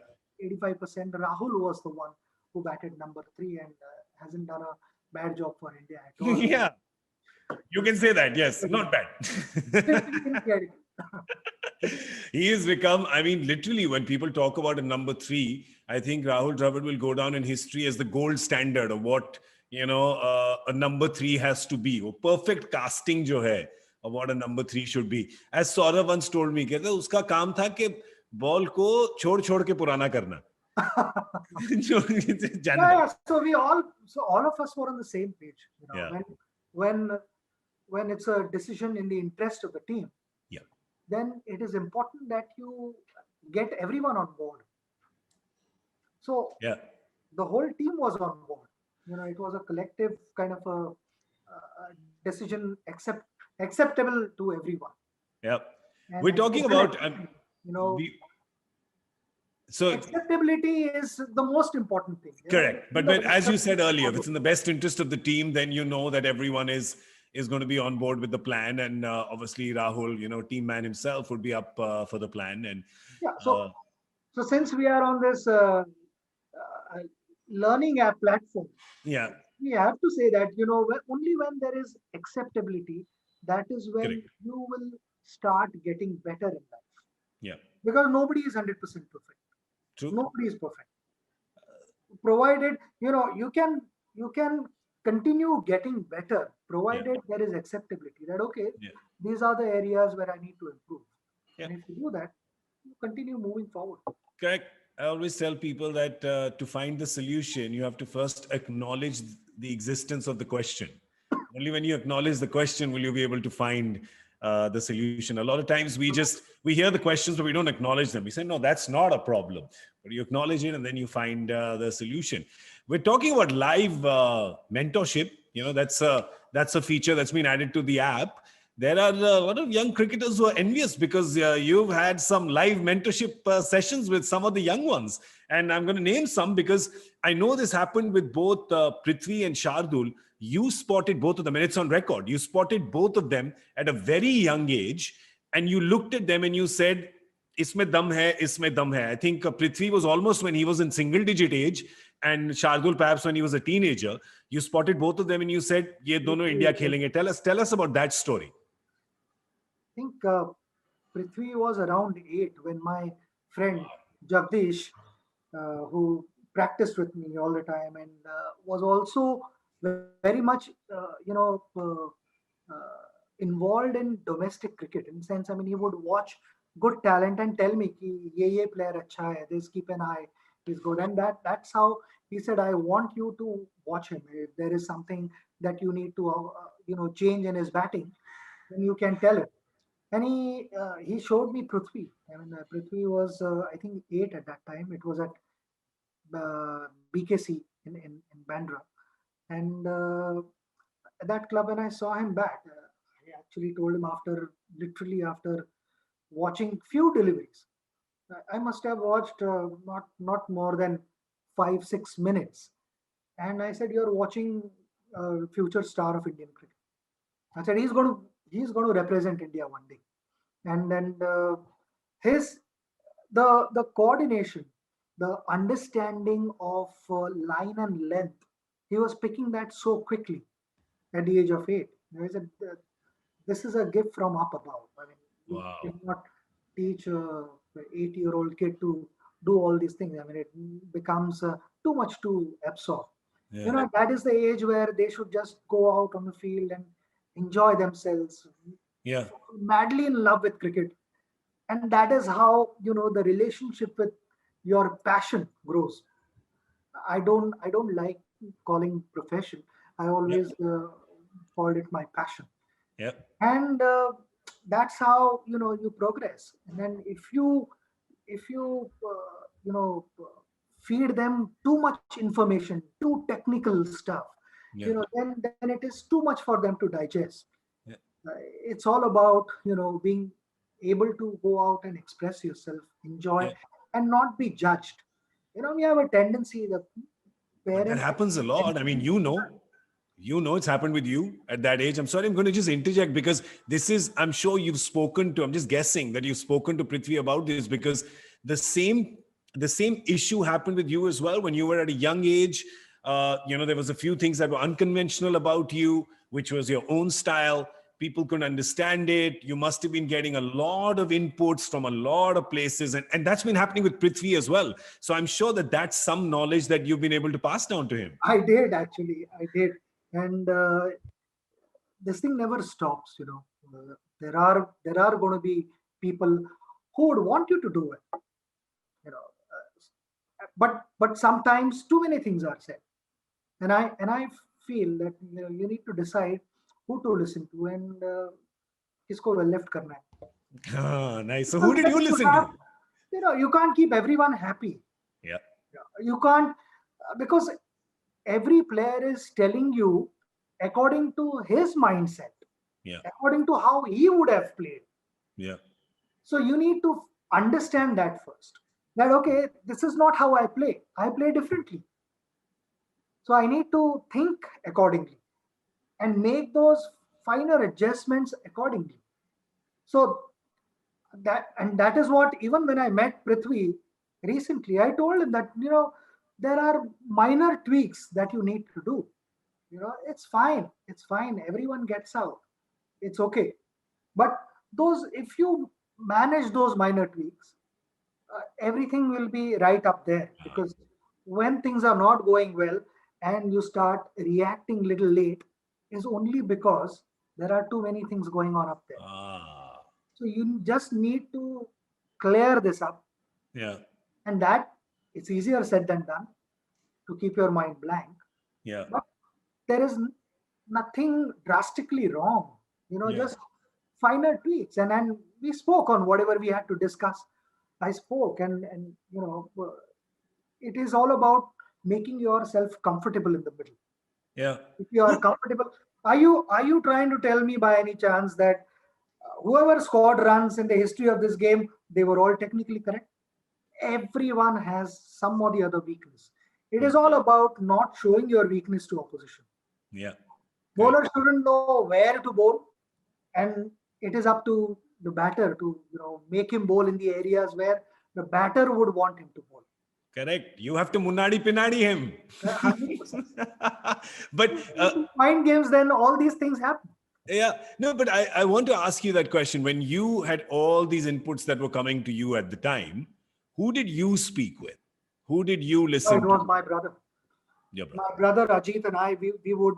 85%, Rahul was the one who batted number three and hasn't done a bad job for India at all. Yeah. You can say that. Yes. Not bad. Didn't get it. He has become, I mean, literally, when people talk about a number three, I think Rahul Dravid will go down in history as the gold standard of what, a number three has to be. वो perfect casting जो है of what a number three should be. As Saurav once told me, कहते उसका काम था कि ball को छोड़ छोड़ के पुराना करना. Yeah. So all of us were on the same page. Yeah. When it's a decision in the interest of the team, Yeah. then it is important that you get everyone on board. So Yeah. the whole team was on board. It was a collective kind of a decision acceptable to everyone. Yeah. And We're talking about, we- so acceptability is the most important thing. correct. But as you said earlier, if it's in the best interest of the team, then you know that everyone is going to be on board with the plan. And obviously, Rahul, team man himself, would be up for the plan. And Yeah. So since we are on this learning app platform, yeah, we have to say that only when there is acceptability, that is when correct. you will start getting better in life. Yeah, Because nobody is 100% perfect. true. Nobody is perfect. Provided you can continue getting better, provided there is acceptability that okay, Yeah. these are the areas where I need to improve. Yeah. And if you do that, you continue moving forward. Correct. I always tell people that to find the solution, you have to first acknowledge the existence of the question. Only when you acknowledge the question will you be able to find the solution. A lot of times we hear the questions, but we don't acknowledge them. We say, no, that's not a problem. But you acknowledge it and then you find the solution. We're talking about live mentorship. That's a feature that's been added to the app. There are a lot of young cricketers who are envious because you've had some live mentorship sessions with some of the young ones. And I'm going to name some because I know this happened with both Prithvi and Shardul. You spotted both of them, and it's on record. You spotted both of them at a very young age, and you looked at them and you said, Isme dum hai, isme dum hai. I think Prithvi was almost when he was in single digit age, and Shardul perhaps when he was a teenager. You spotted both of them and you said, Ye dono India khelenge. Tell us about that story. I think Prithvi was around 8 when my friend Jagdish, who practiced with me all the time and was also very much, involved in domestic cricket. In the sense, I mean, he would watch good talent and tell me, ki, ye player acha hai, this keep an eye, he's good. And that's how he said, I want you to watch him. If there is something that you need to, change in his batting, then you can tell him. And he showed me Prithvi. I mean, Prithvi was I think 8 at that time. It was at BKC in Bandra, and at that club when I saw him bat, I actually told him literally after watching few deliveries. I must have watched not more than 5-6 minutes, and I said, "You're watching future star of Indian cricket." I said, "He's going to represent India one day," and then his the coordination, the understanding of line and length, he was picking that so quickly at the age of 8. I said, this is a gift from up above. I mean, you Wow. cannot teach a 8-year-old kid to do all these things. I mean, it becomes too much to absorb. Yeah. That is the age where they should just go out on the field and enjoy themselves, Yeah. madly in love with cricket. And that is how the relationship with your passion grows. I don't like calling profession. I always called it my passion. Yeah. And that's how you progress. And then if you feed them too much information, too technical stuff, Yeah. then it is too much for them to digest. Yeah. It's all about, being able to go out and express yourself, enjoy, Yeah. and not be judged. We have a tendency that But that parents. happens a lot. I mean, it's happened with you at that age. I'm sorry, I'm going to just interject because this is, I'm sure you've spoken to, I'm just guessing that you've spoken to Prithvi about this because the same, the same issue happened with you as well when you were at a young age. There was a few things that were unconventional about you, which was your own style. People couldn't understand it. You must have been getting a lot of inputs from a lot of places. And that's been happening with Prithvi as well. So I'm sure that that's some knowledge that you've been able to pass down to him. I did, actually, I did. And this thing never stops. There are going to be people who would want you to do it. But sometimes too many things are said, and I feel that you need to decide who to listen to and kisko left karna hai. Ah, nice. So who Because did you then listen to? you can't keep everyone happy. Yeah. You can't, because every player is telling you according to his mindset, Yeah. according to how he would have played. Yeah. So you need to understand that first. That okay, this is not how I play. I play differently. So I need to think accordingly and make those finer adjustments accordingly. So that is what, even when I met Prithvi recently, I told him that there are minor tweaks that you need to do. It's fine. It's fine. Everyone gets out. It's okay. But those, if you manage those minor tweaks, everything will be right up there. Because when things are not going well and you start reacting little late, is only because there are too many things going on up there. Ah. So you just need to clear this up, Yeah. and that it's easier said than done to keep your mind blank. Yeah. But there is nothing drastically wrong. Yeah. Just finer tweaks, and we spoke on whatever we had to discuss. I spoke, and it is all about making yourself comfortable in the middle. Yeah. If you are comfortable, are you trying to tell me by any chance that whoever scored runs in the history of this game, they were all technically correct? Everyone has some or the other weakness. It is all about not showing your weakness to opposition. Yeah. Bowler shouldn't know where to bowl, and it is up to the batter to make him bowl in the areas where the batter would want him to bowl. Correct. You have to munadi pinadi him. 100%. But Mind games, then all these things happen. yeah, no, but I want to ask you that question. When you had all these inputs that were coming to you at the time, who did you speak with? Who did you No, listen it was to? my brother. Your brother. My brother Ajit and I, we would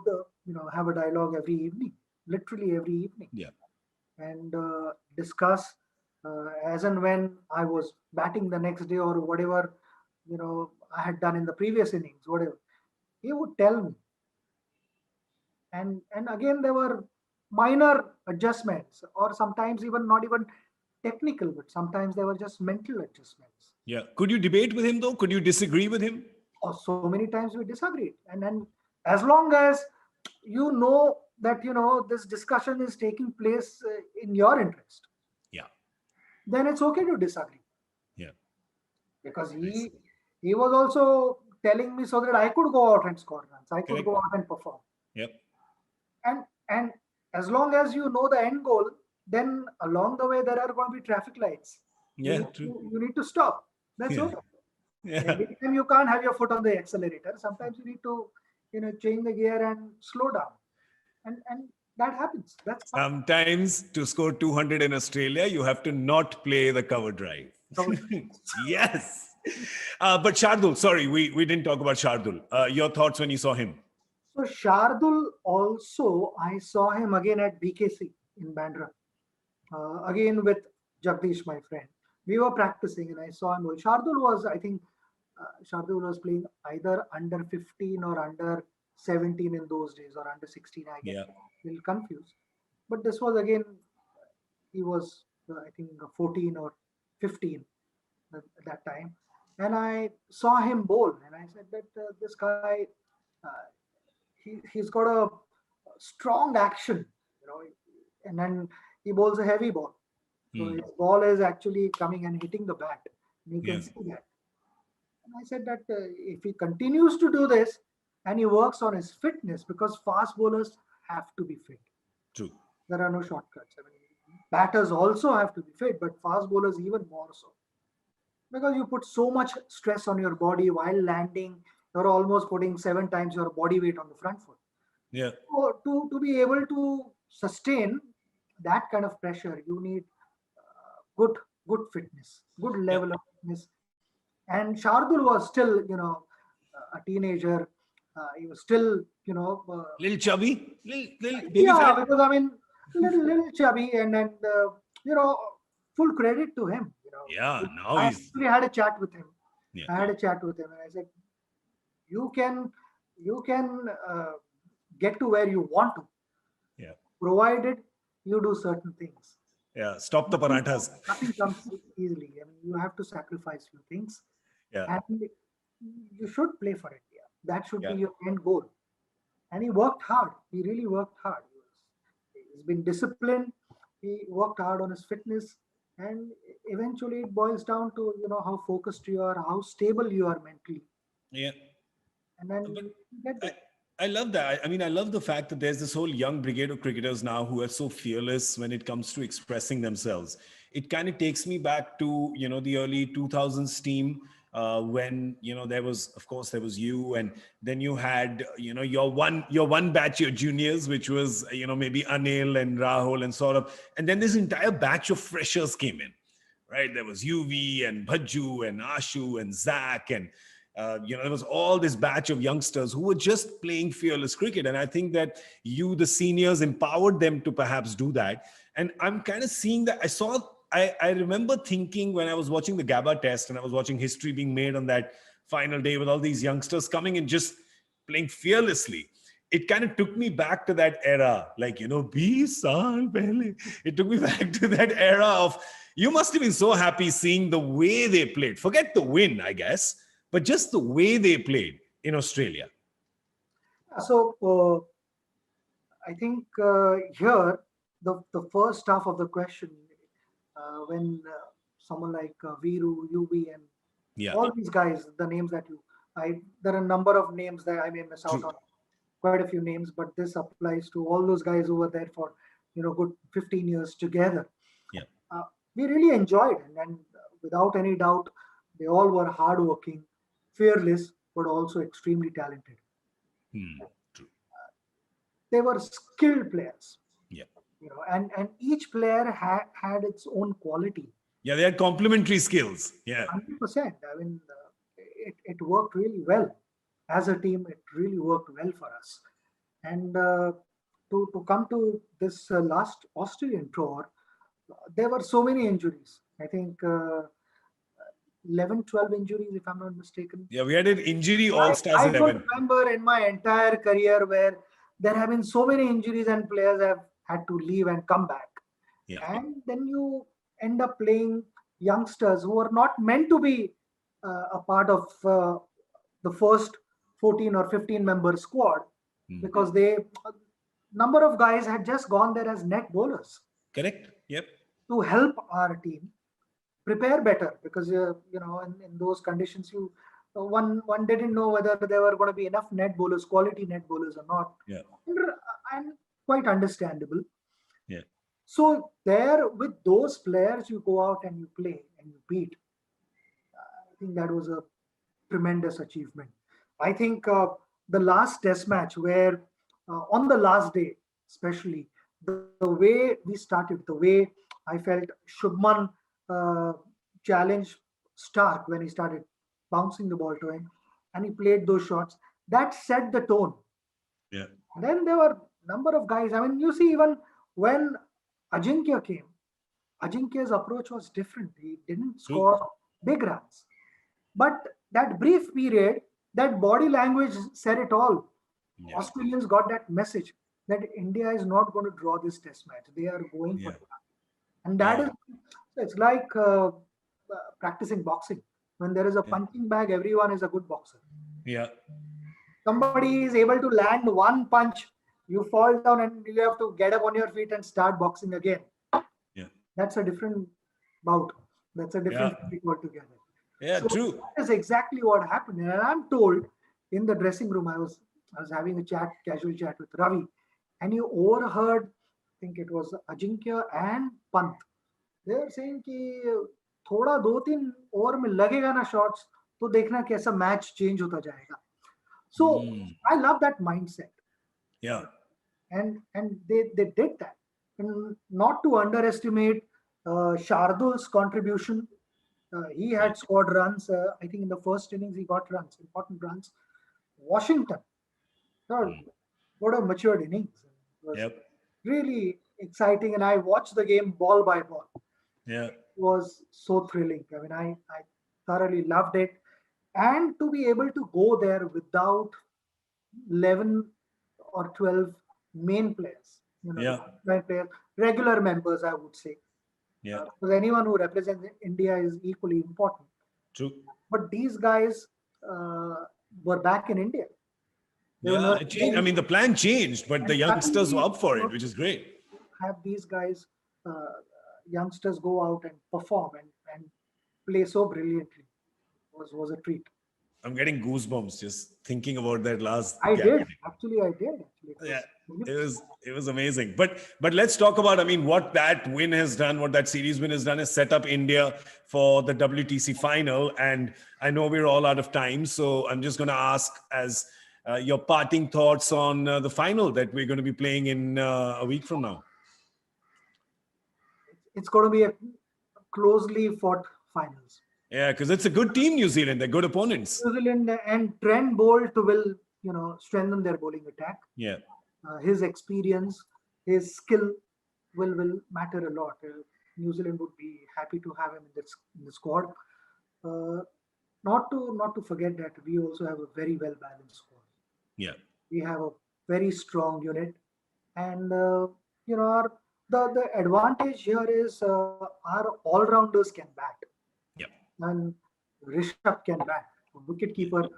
have a dialogue every evening, literally every evening, Yeah. and discuss as and when I was batting the next day or whatever I had done in the previous innings, whatever he would tell me, and again there were minor adjustments, or sometimes even not even technical, but sometimes they were just mental adjustments. Yeah. Could you debate with him though? Could you disagree with him? Or so many times we disagreed, and as long as that this discussion is taking place in your interest, Yeah. then it's okay to disagree, Yeah. because I see. he was also telling me so that I could go out and score runs, I could Correct. go out and perform. Yep. And as long as you know the end goal, then along the way there are going to be traffic lights. Yeah. True. You need to stop. That's Yeah. okay. Yeah. Every time you can't have your foot on the accelerator. Sometimes you need to change the gear and slow down, and that happens. That's fine. Sometimes to score 200 in Australia, you have to not play the cover drive. Yes. But Shardul, sorry, we didn't talk about Shardul. Your thoughts when you saw him? So Shardul also, I saw him again at BKC in Bandra. Again with Jagdish, my friend. We were practicing and I saw him. Shardul was, I think, Shardul was playing either under 15 or under 17 in those days, or under 16. I get Yeah. a little confused. But this was again, he was, I think, 14 or 15 at that time. And I saw him bowl, and I said that this guy, uh, he's got a strong action. and then he bowls a heavy ball. So his ball is actually coming and hitting the bat. You can Yes. see that. And I said that if he continues to do this and he works on his fitness, because fast bowlers have to be fit. True. There are no shortcuts. I mean, batters also have to be fit, but fast bowlers even more so. Because you put so much stress on your body while landing, you're almost putting 7 times your body weight on the front foot. Yeah. So to be able to sustain that kind of pressure, you need good fitness, good level of fitness. And Shardul was still, a teenager. He was still, Little chubby, little baby yeah, fat. because I mean, little chubby, and you know, full credit to him. Yeah, now I he's actually had a chat with him. yeah. I had a chat with him, and I said, "You can get to where you want to, Yeah. provided you do certain things. Yeah. Stop the parathas. Nothing comes easily. I mean, you have to sacrifice few things, Yeah. and you should play for India. That should Yeah. be your end goal." And he worked hard. He really worked hard. He's been disciplined. He worked hard on his fitness, and eventually it boils down to how focused you are, how stable you are mentally, Yeah. and then But you get there. I love that. I mean, I love the fact that there's this whole young brigade of cricketers now who are so fearless when it comes to expressing themselves. It kind of takes me back to, the early 2000s team when, there was, of course, there was you, and then you had, your one batch, your juniors, which was, maybe Anil and Rahul and sort of, and then this entire batch of freshers came in, right? There was UV and Bhajju and Ashu and Zach and there was all this batch of youngsters who were just playing fearless cricket. And I think that you, the seniors, empowered them to perhaps do that. And I'm kind of seeing that. I remember thinking when I was watching the Gabba test and I was watching history being made on that final day with all these youngsters coming and just playing fearlessly. It kind of took me back to that era, like, 20 saal pehle. It took me back to that era of, you must have been so happy seeing the way they played. Forget the win, I guess, but just the way they played in Australia. So I think here the first half of the question, when someone like Viru, UB, and Yeah. all these guys, the names that there are a number of names that I may miss out True. on, quite a few names, but this applies to all those guys who were there for good 15 years together. Yeah. We really enjoyed, and without any doubt, they all were hardworking, fearless, but also extremely talented. True. They were skilled players. Yeah. And each player had its own quality. Yeah, they had complementary skills. Yeah. 100%. I mean, it worked really well. As a team, it really worked well for us. And to come to this last Australian tour, there were so many injuries. I think 11, 12 injuries, if I'm not mistaken. Yeah, we had an injury all-stars I 11. don't remember in my entire career where there have been so many injuries and players have had to leave and come back. Yeah. And then you end up playing youngsters who are not meant to be a part of the first 14 or 15 member squad, because number of guys had just gone there as net bowlers. Correct. Yep. To help our team prepare better, because in those conditions one didn't know whether there were going to be enough net bowlers, quality net bowlers or not. Yeah. And quite understandable. Yeah. So there, with those players, you go out and you play and you beat. I think that was a tremendous achievement. I think the last test match where on the last day, especially the way we started, the way I felt Shubman challenged Stark when he started bouncing the ball to him and he played those shots, that set the tone. Yeah. Then there were a number of guys. I mean, you see, even when Ajinkya came, Ajinkya's approach was different. He didn't score big runs. But that brief period, that body language said it all. Yeah. Australians got that message that India is not going to draw this test match. They are going for it. And that is, it's like practicing boxing. When there is a punching bag, everyone is a good boxer. Yeah. Somebody is able to land one punch You fall down and you have to get up on your feet and start boxing again. Yeah. That's a different bout. That's a different thing altogether. Yeah, So true. that is exactly what happened. And I'm told in the dressing room, I was having a casual chat with Ravi, and you overheard, I think it was Ajinkya and Pant. They were saying कि थोड़ा 2-3 over में लगेगा ना shots तो देखना कैसा match change होता जाएगा. So I love that mindset. Yeah. And they did that. And not to underestimate Shardul's contribution. He had scored runs. I think in the first innings he got runs, important runs. Washington, what a matured innings. It was really exciting, and I watched the game ball by ball. Yeah. It was so thrilling. I mean, I thoroughly loved it. And to be able to go there without 11 or 12 main players, main players, regular members, I would say. Yeah. Because anyone who represents India is equally important. True. But these guys were back in India. It changed. I mean, the plan changed, but the youngsters were up for it, which is great. Have these guys, youngsters, go out and perform and play so brilliantly was a treat. I'm getting goosebumps just thinking about that last. I did. Actually. Yeah, it was amazing. But let's talk about, I mean, what that win has done, what that series win has done is set up India for the WTC final. And I know we're all out of time, so I'm just going to ask as your parting thoughts on the final that we're going to be playing in a week from now. It's going to be a closely fought finals. Yeah, because it's a good team, New Zealand. They're good opponents. New Zealand and Trent Bolt will, strengthen their bowling attack. Yeah. His experience, his skill will matter a lot. New Zealand would be happy to have him in the squad. Not to forget that we also have a very well balanced squad. Yeah. We have a very strong unit, and the advantage here is our all rounders can bat. And Rishabh can bat. A wicketkeeper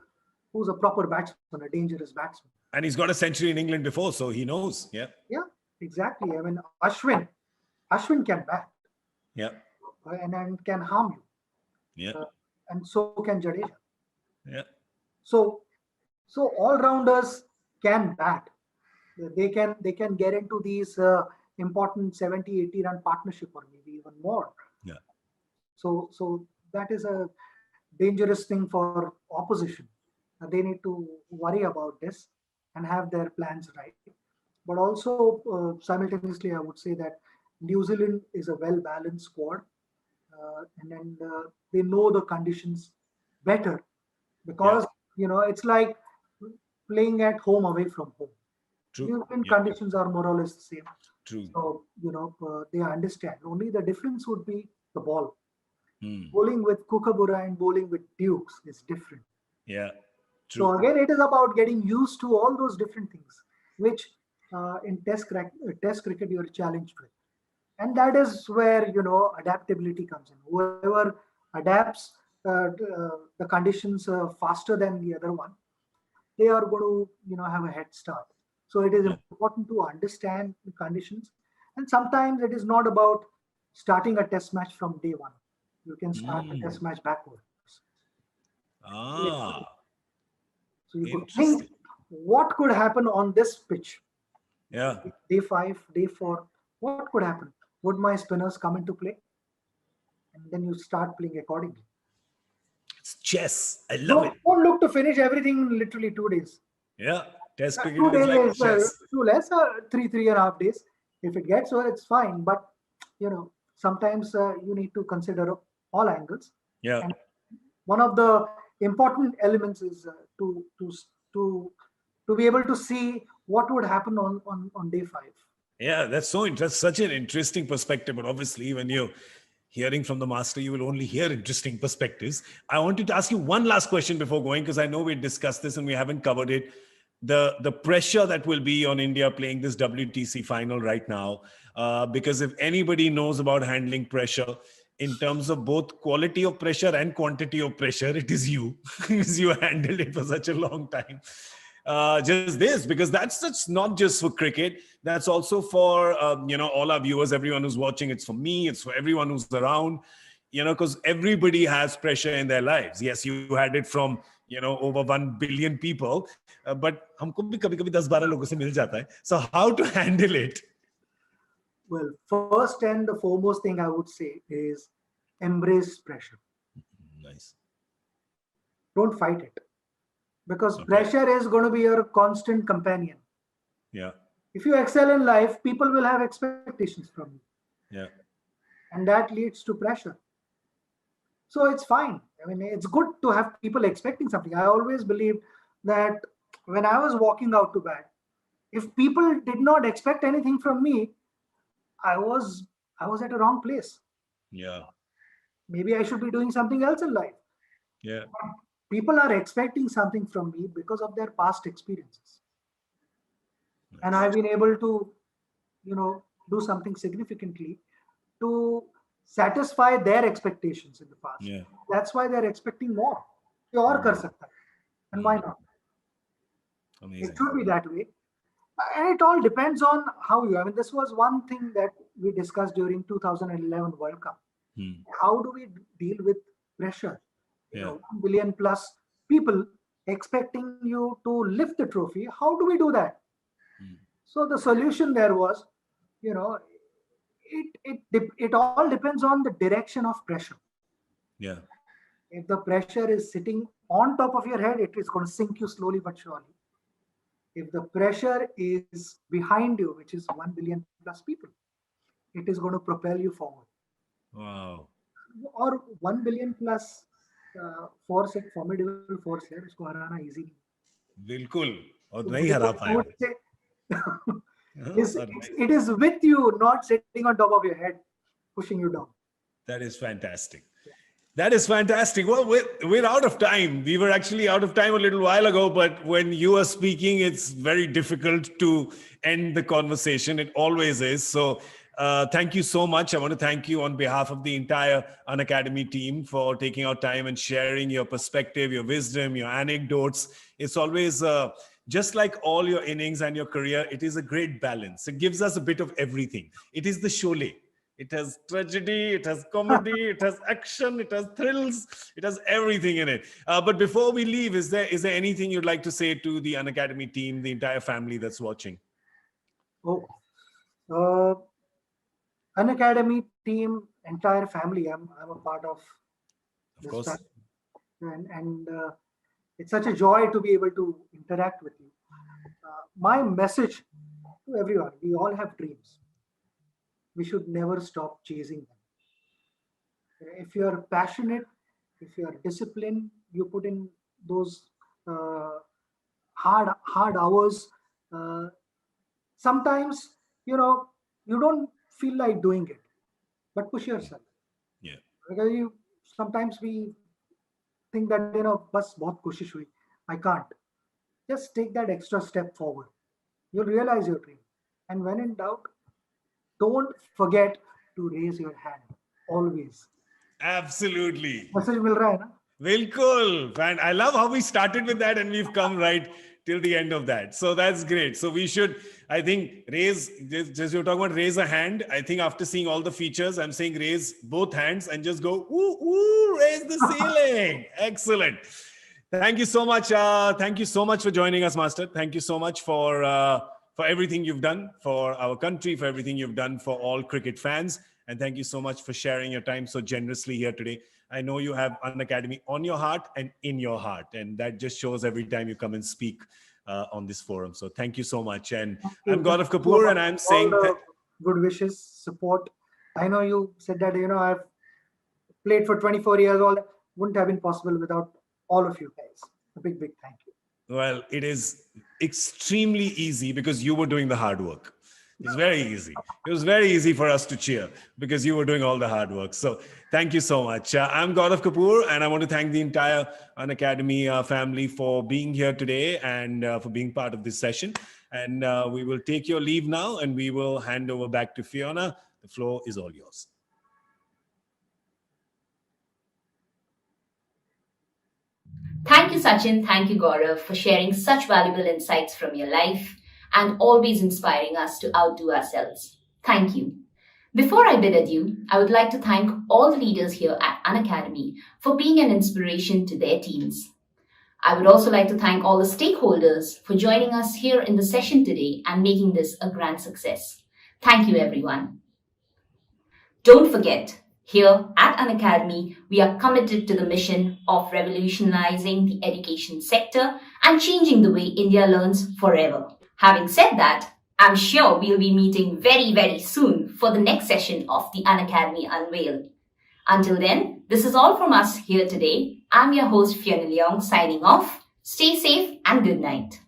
who's a proper batsman, a dangerous batsman. And he's got a century in England before, so he knows. Yeah. Yeah, exactly. I mean, Ashwin can bat. Yeah. And can harm you. Yeah. And so can Jadeja. Yeah. So all-rounders can bat. They can get into these important 70, 80 run partnership or maybe even more. Yeah. So that is a dangerous thing for opposition. They need to worry about this and have their plans right. But also simultaneously, I would say that New Zealand is a well-balanced squad, and they know the conditions better because it's like playing at home away from home. True. New Zealand conditions are more or less the same. True. So they understand. Only the difference would be the ball. Hmm. Bowling with Kookaburra and bowling with Dukes is different. Yeah. True. So again, it is about getting used to all those different things, which in Test cricket you're challenged with, and that is where adaptability comes in. Whoever adapts the conditions faster than the other one, they are going to have a head start. So it is important to understand the conditions, and sometimes it is not about starting a test match from day one. You can start a test match backwards. Ah. So you could think what could happen on this pitch. Yeah. Day 5, day 4, what could happen? Would my spinners come into play? And then you start playing accordingly. It's chess. I love it. Don't look to finish everything in literally 2 days. Yeah. Test cricket 2 is days like is chess. too less, 3.5 days. If it gets well, it's fine. But, sometimes you need to consider all angles. Yeah. And one of the important elements is to be able to see what would happen on day 5. Yeah, that's so interesting. Such an interesting perspective. But obviously, when you're hearing from the master, you will only hear interesting perspectives. I wanted to ask you one last question before going, because I know we discussed this and we haven't covered it. The pressure that will be on India playing this WTC final right now, because if anybody knows about handling pressure in terms of both quality of pressure and quantity of pressure, it is you, because you handled it for such a long time. just this, because that's not just for cricket. That's also for, all our viewers, everyone who's watching. It's for me. It's for everyone who's around, because everybody has pressure in their lives. Yes, you had it from, over 1 billion people, but humko bhi kabhi-kabhi 10-12 logon se mil jata hai. So how to handle it? Well, first and the foremost thing I would say is embrace pressure. Nice. Don't fight it, because Okay. pressure is going to be your constant companion. Yeah. If you excel in life, people will have expectations from you, Yeah. and that leads to pressure. So it's fine. I mean, it's good to have people expecting something. I always believed that when I was walking out to bed, if people did not expect anything from me, I was at a wrong place. Yeah. Maybe I should be doing something else in life. Yeah. People are expecting something from me because of their past experiences, and I've been able to, do something significantly to satisfy their expectations in the past. Yeah. That's why they're expecting more. ये और कर सकता है, and why not? Amazing. It should be that way. And it all depends on how you, I mean, this was one thing that we discussed during 2011 World Cup. How do we deal with pressure? Yeah. 1 billion plus people expecting you to lift the trophy. How do we do that? So the solution there was, it all depends on the direction of pressure. Yeah. If the pressure is sitting on top of your head, it is going to sink you slowly but surely. If the pressure is behind you, which is 1 billion plus people, it is going to propel you forward. Wow. और 1 billion plus force, एक formidable force है, उसको हराना easy नहीं. बिल्कुल. और नहीं हरा I would पाएगा. say, it is with you, not sitting on top of your head, pushing you down. That is fantastic. That is fantastic. Well, we're out of time. We were actually out of time a little while ago, but when you are speaking, it's very difficult to end the conversation. It always is. So thank you so much. I want to thank you on behalf of the entire Unacademy team for taking out time and sharing your perspective, your wisdom, your anecdotes. It's always just like all your innings and your career, it is a great balance. It gives us a bit of everything. It is the Sholay. It has tragedy, it has comedy, it has action, it has thrills, it has everything in it. But before we leave, is there anything you'd like to say to the Unacademy team, the entire family that's watching? Oh, Unacademy team, entire family. I'm a part of this course. family, and it's such a joy to be able to interact with you. My message to everyone: we all have dreams. We should never stop chasing them. If you are passionate, if you are disciplined, you put in those hard hours. Sometimes, you don't feel like doing it, but push yourself. Yeah. Because sometimes we think that, bas bahut koshish hui, I can't. Just take that extra step forward. You'll realize your dream. And when in doubt, don't forget to raise your hand. Always. Absolutely. Message mil raha hai na? Bilkul. And I love how we started with that and we've come right till the end of that. So that's great. So we should, I think, raise, just you're talking about raise a hand. I think after seeing all the features, I'm saying raise both hands and just go, ooh, raise the ceiling. Excellent. Thank you so much. Thank you so much for joining us, Master. Thank you so much for everything you've done for our country, for everything you've done for all cricket fans. And thank you so much for sharing your time so generously here today. I know you have Unacademy on your heart and in your heart. And that just shows every time you come and speak on this forum. So thank you so much. And I'm Gaurav Kapoor and I'm saying good wishes, support. I know you said that, I've played for 24 years. All that wouldn't have been possible without all of you guys. A big thank you. Well, it is extremely easy because you were doing the hard work. It's very easy. It was very easy for us to cheer because you were doing all the hard work. So thank you so much. I'm Gaurav Kapoor, and I want to thank the entire Unacademy family for being here today and for being part of this session. And we will take your leave now, and we will hand over back to Fiona. The floor is all yours. Thank you, Sachin. Thank you, Gaurav, for sharing such valuable insights from your life and always inspiring us to outdo ourselves. Thank you. Before I bid adieu, I would like to thank all the leaders here at Unacademy for being an inspiration to their teams. I would also like to thank all the stakeholders for joining us here in the session today and making this a grand success. Thank you, everyone. Don't forget, here at Unacademy, we are committed to the mission of revolutionizing the education sector and changing the way India learns forever. Having said that, I'm sure we'll be meeting very, very soon for the next session of the Unacademy Unveil. Until then, this is all from us here today. I'm your host Fiona Leong signing off. Stay safe and good night.